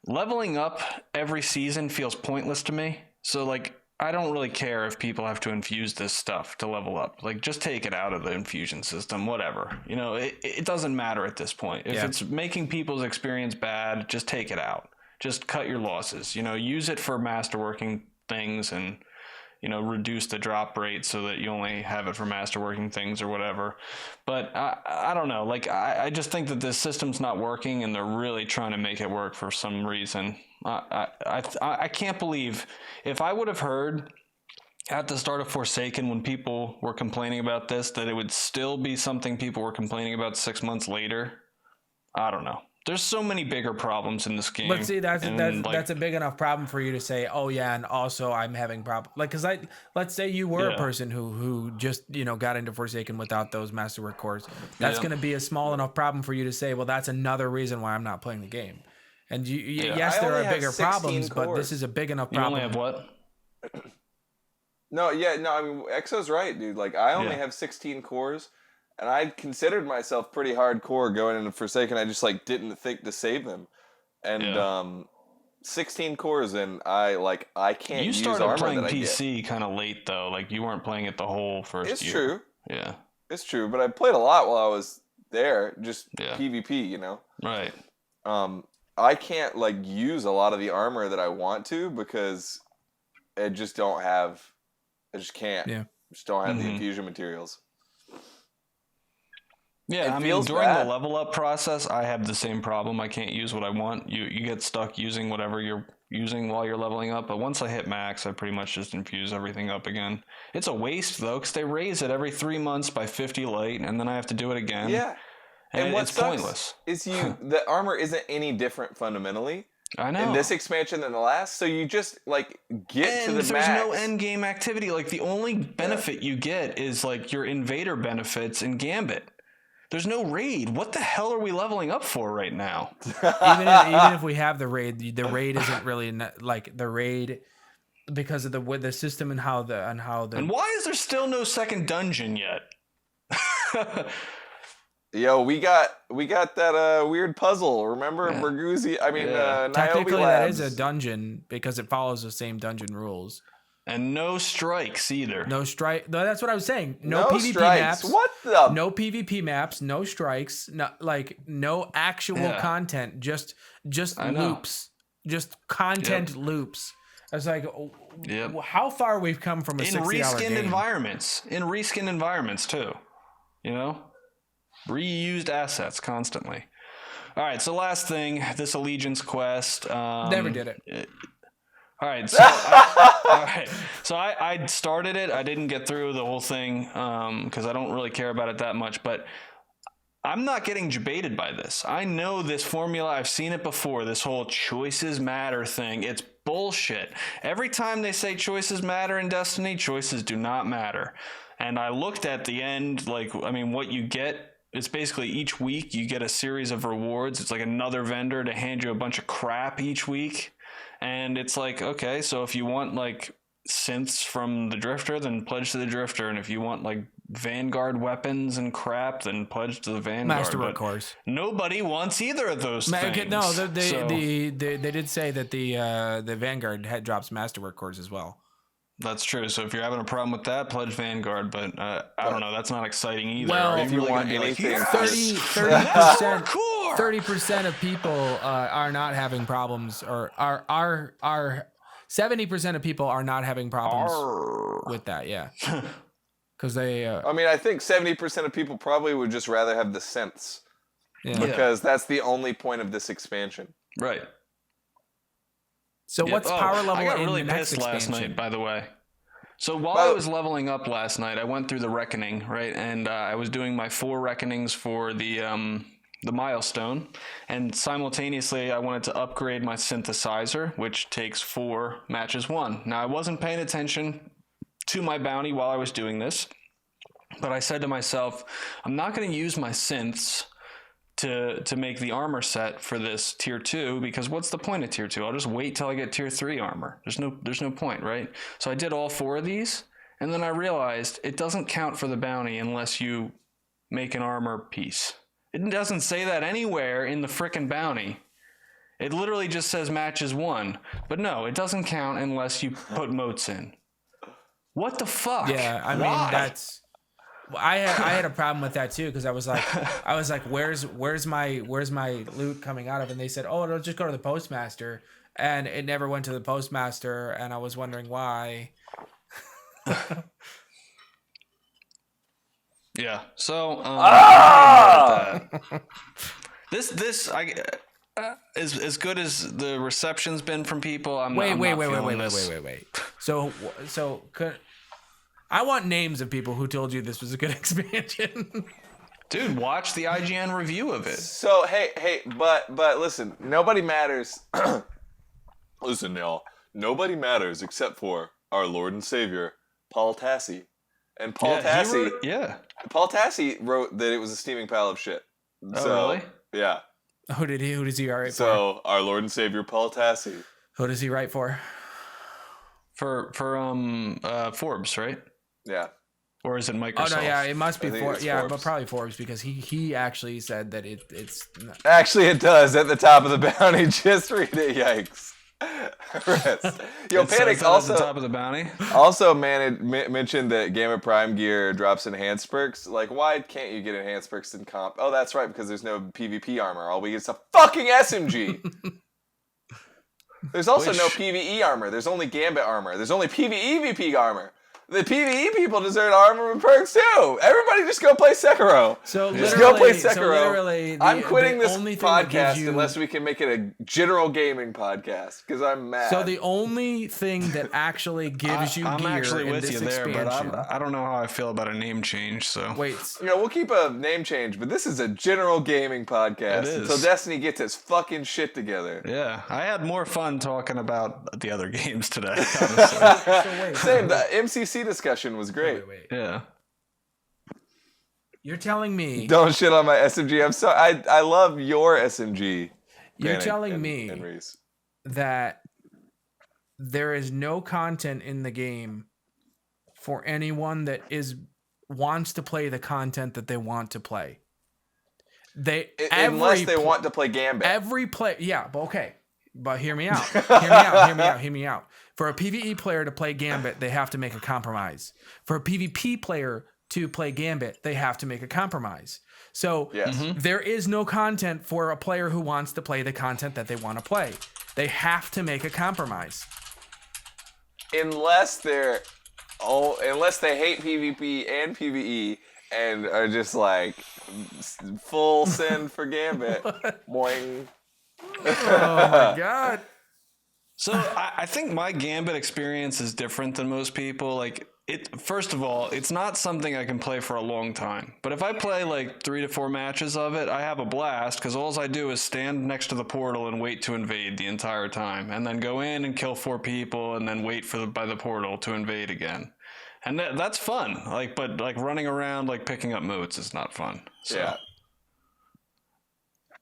leveling up every season feels pointless to me. So, like, I don't really care if people have to infuse this stuff to level up. Like, just take it out of the infusion system, whatever. You know, it doesn't matter at this point. If it's making people's experience bad, just take it out. Just cut your losses. You know, use it for masterworking things and, you know, reduce the drop rate so that you only have it for masterworking things or whatever. But I don't know. Like, I just think that this system's not working, and they're really trying to make it work for some reason. I can't believe if I would have heard at the start of Forsaken, when people were complaining about this, that it would still be something people were complaining about 6 months later. I don't know. There's so many bigger problems in this game.
But see, that's a big enough problem for you to say, oh yeah, and also I'm having problems. Like, cause let's say you were a person who just, you know, got into Forsaken without those masterwork cores. That's going to be a small enough problem for you to say, well, that's another reason why I'm not playing the game. And yes, there are bigger problems, but this is a big enough problem.
You only have what?
No, I mean, Exo's right, dude. Like, I only have 16 cores. And I considered myself pretty hardcore going into Forsaken. I just like didn't think to save them. And 16 cores and I can't use armor.
You started playing PC kind of late though. Like you weren't playing it the whole first year.
It's true.
Yeah.
It's true, but I played a lot while I was there, just PvP, you know.
Right.
I can't like use a lot of the armor that I want to because I just can't. Yeah. Just don't have the infusion materials.
Yeah, I mean, during the level up process, I have the same problem. I can't use what I want. You get stuck using whatever you're using while you're leveling up. But once I hit max, I pretty much just infuse everything up again. It's a waste, though, because they raise it every 3 months by 50 light, and then I have to do it again.
Yeah.
And it's pointless.
Is the armor isn't any different fundamentally.
I know.
In this expansion than the last, so you just like get to the
there's
max.
No end game activity. Like the only benefit you get is like your invader benefits in Gambit. There's no raid. What the hell are we leveling up for right now?
even if we have the raid isn't really like the raid because of the system and how the.
And why is there still no second dungeon yet?
Yo, we got that weird puzzle. Remember Berguzzi? I mean,
technically
Niobe
that
Labs.
is a dungeon because it follows the same dungeon rules.
And no strikes either.
No strike. No, that's what I was saying. No PvP
strikes.
maps.
What the?
No PvP maps. No strikes. No actual content. Just loops. Just content loops. I was like, how far we've come from a 60-hour game.
In reskinned environments too. You know, reused assets constantly. All right. So last thing, this Allegiance quest.
Never did it.
All right, so I started it. I didn't get through the whole thing because I don't really care about it that much. But I'm not getting debated by this. I know this formula. I've seen it before. This whole choices matter thing. It's bullshit. Every time they say choices matter in Destiny, choices do not matter. And I looked at the end, what you get. It's basically each week you get a series of rewards. It's like another vendor to hand you a bunch of crap each week. And it's like, okay, so if you want like synths from the Drifter, then pledge to the Drifter. And if you want like Vanguard weapons and crap, then pledge to the Vanguard.
Masterwork cores.
Nobody wants either of those things.
No, they did say that the Vanguard drops Masterwork cores as well.
That's true. So if you're having a problem with that, pledge Vanguard. But I don't know. That's not exciting either.
Well,
if you want anything,
30% of people are not having problems, or are 70% of people are not having problems with that. Yeah, because they.
I think 70% of people probably would just rather have the synths, because that's the only point of this expansion.
Right.
So what's power level
I got
in
really
the next
pissed
expansion?
last night, by the way. So while I was leveling up last night, I went through the Reckoning, right? And I was doing my 4 Reckonings for the milestone. And simultaneously, I wanted to upgrade my synthesizer, which takes 4 matches won. Now, I wasn't paying attention to my bounty while I was doing this. But I said to myself, I'm not going to use my synths to make the armor set for this tier 2, because what's the point of tier 2? I'll just wait till I get tier 3 armor. There's no point, right? So I did all 4 of these, and then I realized it doesn't count for the bounty unless you make an armor piece. It doesn't say that anywhere in the frickin' bounty. It literally just says matches won. But no, it doesn't count unless you put motes in. What the fuck?
Yeah, I mean, that's... I had a problem with that too, because I was like, where's my loot coming out of? And they said, oh, it'll just go to the postmaster, and it never went to the postmaster, and I was wondering why.
Yeah. So this as good as the reception's been from people, I'm
wait.
not feeling this.
So I want names of people who told you this was a good expansion.
Dude, watch the IGN review of it.
So but listen, nobody matters. Listen, y'all, nobody matters except for our Lord and Savior, Paul Tassi. And Paul Tassi wrote that it was a steaming pile of shit.
Oh, really?
Yeah.
Who does he write for?
So our Lord and Savior, Paul Tassi.
Who does he write for?
For Forbes, right?
Yeah.
Or is it Microsoft?
Oh no, yeah, it must be Forbes. Yeah,
Forbes.
but probably Forbes because he actually said that it's.
Actually, it does at the top of the bounty. Just read it. Yikes. Yo, Panic also
at the top of the bounty.
Also, mentioned that Gamma Prime gear drops enhanced perks. Like, why can't you get enhanced perks in comp? Oh, that's right, because there's no PvP armor. All we get is a fucking SMG. There's also no PvE armor. There's only Gambit armor. There's only PvE VP armor. The PvE people deserve armor and perks too. Everybody just go play Sekiro. Just go play Sekiro. I'm quitting this podcast unless we can make it a general gaming podcast because I'm mad.
So the only thing that actually gives you
I'm
gear
actually
in
with
this
you there,
expansion,
but I don't know how I feel about a name change. So
wait,
we'll keep a name change, but this is a general gaming podcast until Destiny gets its fucking shit together.
Yeah, I had more fun talking about the other games today.
Same. The MCC discussion was great.
Wait.
Yeah.
You're telling me.
Don't shit on my SMG. I'm sorry. I love your SMG.
You're telling me that there is no content in the game for anyone that wants to play the content that they want to play.
Unless they want to play Gambit.
Every play, yeah, but okay. But hear me out. Hear me out. For a PvE player to play Gambit, they have to make a compromise. For a PvP player to play Gambit, they have to make a compromise. So there is no content for a player who wants to play the content that they want to play. They have to make a compromise.
Unless they hate PvP and PvE and are just like full send for Gambit. Boing.
Oh my god.
So I think my Gambit experience is different than most people. Like, first of all, it's not something I can play for a long time. But if I play like 3 to 4 matches of it, I have a blast because all I do is stand next to the portal and wait to invade the entire time, and then go in and kill 4 people, and then wait by the portal to invade again. And that's fun. But running around picking up motes is not fun. So.
Yeah.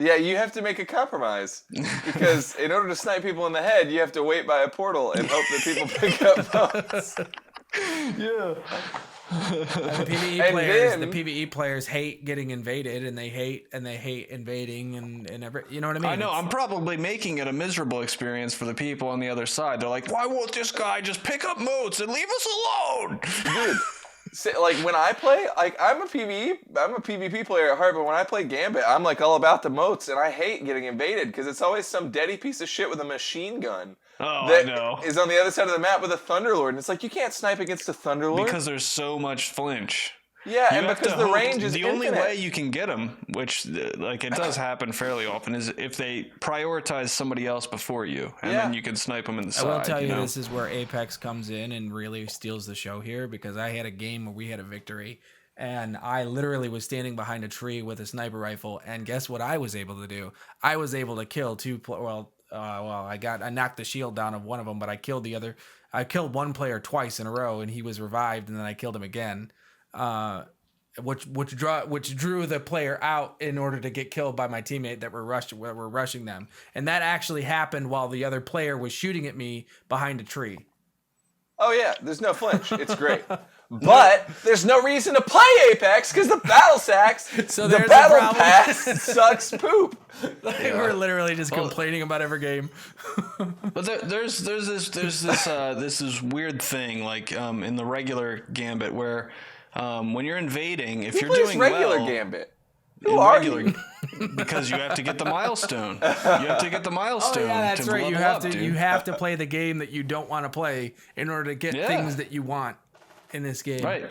Yeah, you have to make a compromise because in order to snipe people in the head, you have to wait by a portal and hope that people pick up votes.
Yeah.
The PvE players hate getting invaded, and they hate invading and every. You know what I mean?
I know. I'm probably making it a miserable experience for the people on the other side. They're like, "Why won't this guy just pick up motes and leave us alone?"
Dude. When I play, I'm a PvP player at heart, but when I play Gambit, I'm all about the motes, and I hate getting invaded because it's always some deady piece of shit with a machine gun that is on the other side of the map with a Thunderlord, and it's like you can't snipe against a Thunderlord
because there's so much flinch.
Yeah, and because the range is infinite.
The only way you can get them, which it does happen fairly often, is if they prioritize somebody else before you, and then you can snipe them in the side.
I will tell you, this is where Apex comes in and really steals the show here, because I had a game where we had a victory, and I literally was standing behind a tree with a sniper rifle, and guess what I was able to do? I was able to kill I knocked the shield down of one of them, but I killed one player twice in a row, and he was revived, and then I killed him again. Which drew the player out in order to get killed by my teammate that were rushing them, and that actually happened while the other player was shooting at me behind a tree.
Oh yeah, there's no flinch. It's great. But there's no reason to play Apex because the battle the battle pass sucks poop.
We're literally just complaining about every game.
But there's this weird thing in the regular Gambit where when you're invading, if you're doing
regular Gambit. Who are you?
Because you have to get the milestone. You have to get the milestone.
Oh yeah, that's right. You have to play the game that you don't want to play in order to get things that you want in this game.
Right.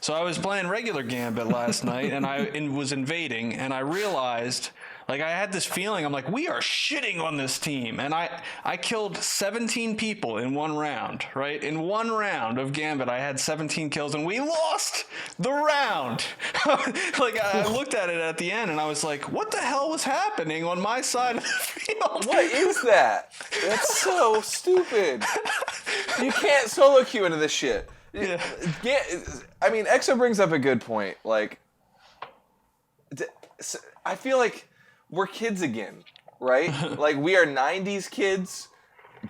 So I was playing regular Gambit last night, and I was invading, and I realized Like, I had this feeling, I'm like, we are shitting on this team. And I killed 17 people in one round, right? In one round of Gambit, I had 17 kills, and we lost the round. Like, I looked at it at the end, and I was like, what the hell was happening on my side of the field?
What is that? That's so stupid. You can't solo queue into this shit.
Yeah.
I mean, Exo brings up a good point. Like, I feel like we're kids again, right? Like, we are 90s kids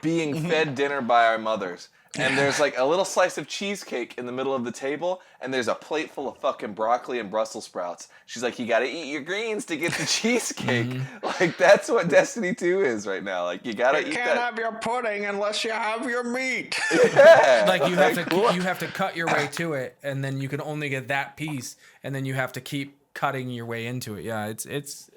being fed dinner by our mothers. And there's like a little slice of cheesecake in the middle of the table, and there's a plate full of fucking broccoli and Brussels sprouts. She's like, you gotta eat your greens to get the cheesecake. Like, that's what Destiny 2 is right now. Like, you gotta eat that.
You can't have your pudding unless you have your meat.
Yeah.
Like, you have to cut your way to it, and then you can only get that piece, and then you have to keep cutting your way into it. Yeah, it's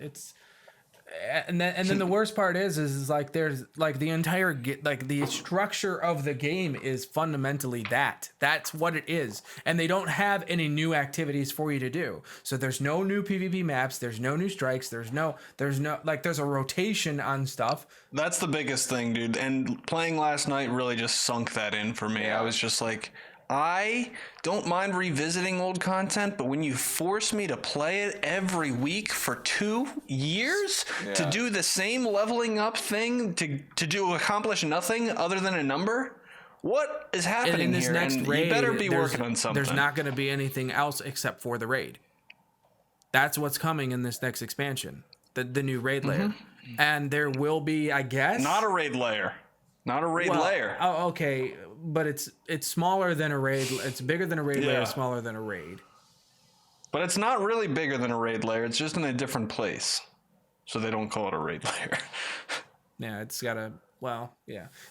and then the worst part is like there's like the entire the structure of the game is fundamentally that's what it is, and they don't have any new activities for you to do. So there's no new PvP maps, there's no new strikes, there's no like there's a rotation on stuff.
That's the biggest thing, dude. And playing last night really just sunk that in for me. I was just like, I don't mind revisiting old content, but when you force me to play it every week for 2 years to do the same leveling up thing to accomplish nothing other than a number, what is happening
in this
here?
next
And
raid,
you better be working on something.
There's not going to be anything else except for the raid. That's what's coming in this next expansion, the new raid layer, and there will be, I guess,
not a raid layer. Not a raid layer.
Oh, okay, but it's smaller than a raid. It's bigger than a raid layer, smaller than a raid. But
it's not really bigger than a raid layer. It's just in a different place, so they don't call it a raid layer.
Yeah, it's got a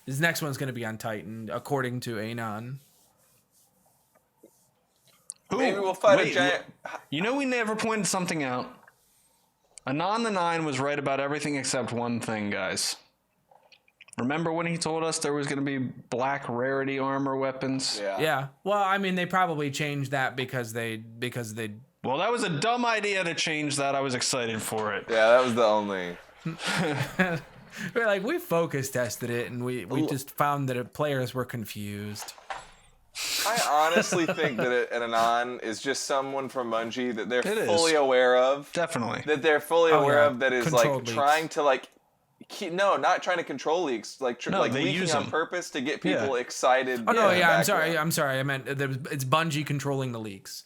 This next one's going to be on Titan, according to Anon.
Maybe we'll fight a giant.
You know, we never pointed something out. Anon the 9 was right about everything except one thing, guys. Remember when he told us there was going to be black rarity armor weapons?
Yeah. Well, I mean, they probably changed that because they.
Well, that was a dumb idea to change that. I was excited for it.
Yeah, that was the only.
We're like, we focus tested it, and we just found that players were confused.
I honestly think that an Anon is just someone from Bungie that they're fully aware of.
Definitely.
That they're fully aware of, that is
Controlled
like trying to like. No, not trying to control leaks. Like, like
they
leaking
use
on
them.
purpose to get people excited.
Oh no, I'm sorry. I meant it's Bungie controlling the leaks.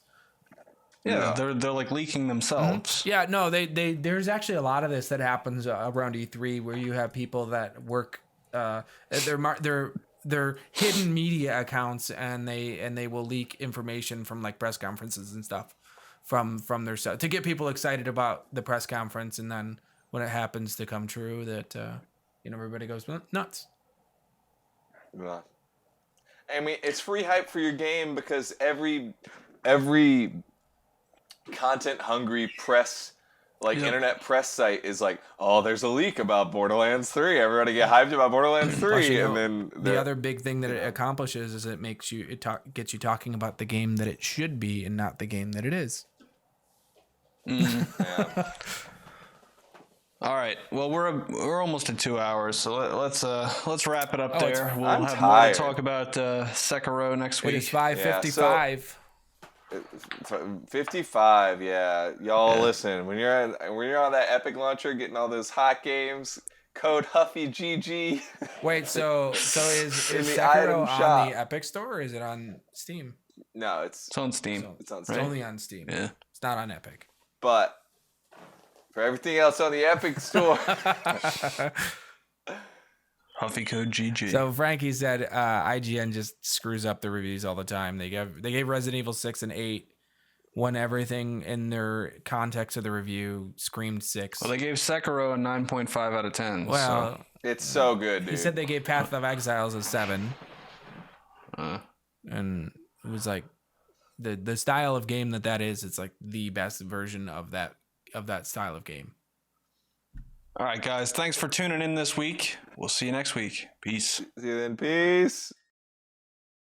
Yeah, they're like leaking themselves.
Mm-hmm. Yeah, no, there's actually a lot of this that happens around E3 where you have people that work they're hidden media accounts, and they will leak information from like press conferences and stuff from their stuff to get people excited about the press conference, and then when it happens to come true, that everybody goes nuts.
Yeah. I mean, it's free hype for your game because every content-hungry press, internet press site is like, oh, there's a leak about Borderlands 3. Everybody get hyped about Borderlands 3, and then
the other big thing that it accomplishes is it gets you talking about the game that it should be and not the game that it is.
Yeah.
All right. Well, we're almost at 2 hours, so let's wrap it up there. We'll have more to talk about Seikiro next week.
It is 5:55.
55, y'all listen, when you're on that Epic launcher getting all those hot games, code HuffyGG.
Wait, so is Seikiro on the Epic store, or is it on Steam?
No, it's
on Steam.
So, it's on
Steam. It's only on Steam.
Yeah.
It's not on Epic.
But for everything else on the Epic store,
Huffy code GG.
So Frankie said IGN just screws up the reviews all the time. They gave Resident Evil 6 and 8 when everything in their context of the review screamed 6.
Well, they gave Sekiro a 9.5 out of 10.
Well,
so.
It's so good, dude.
He said they gave Path of Exiles a 7. And it was like the style of game that is, it's like the best version of that style of game.
All right, guys. Thanks for tuning in this week. We'll see you next week. Peace.
See you then. Peace.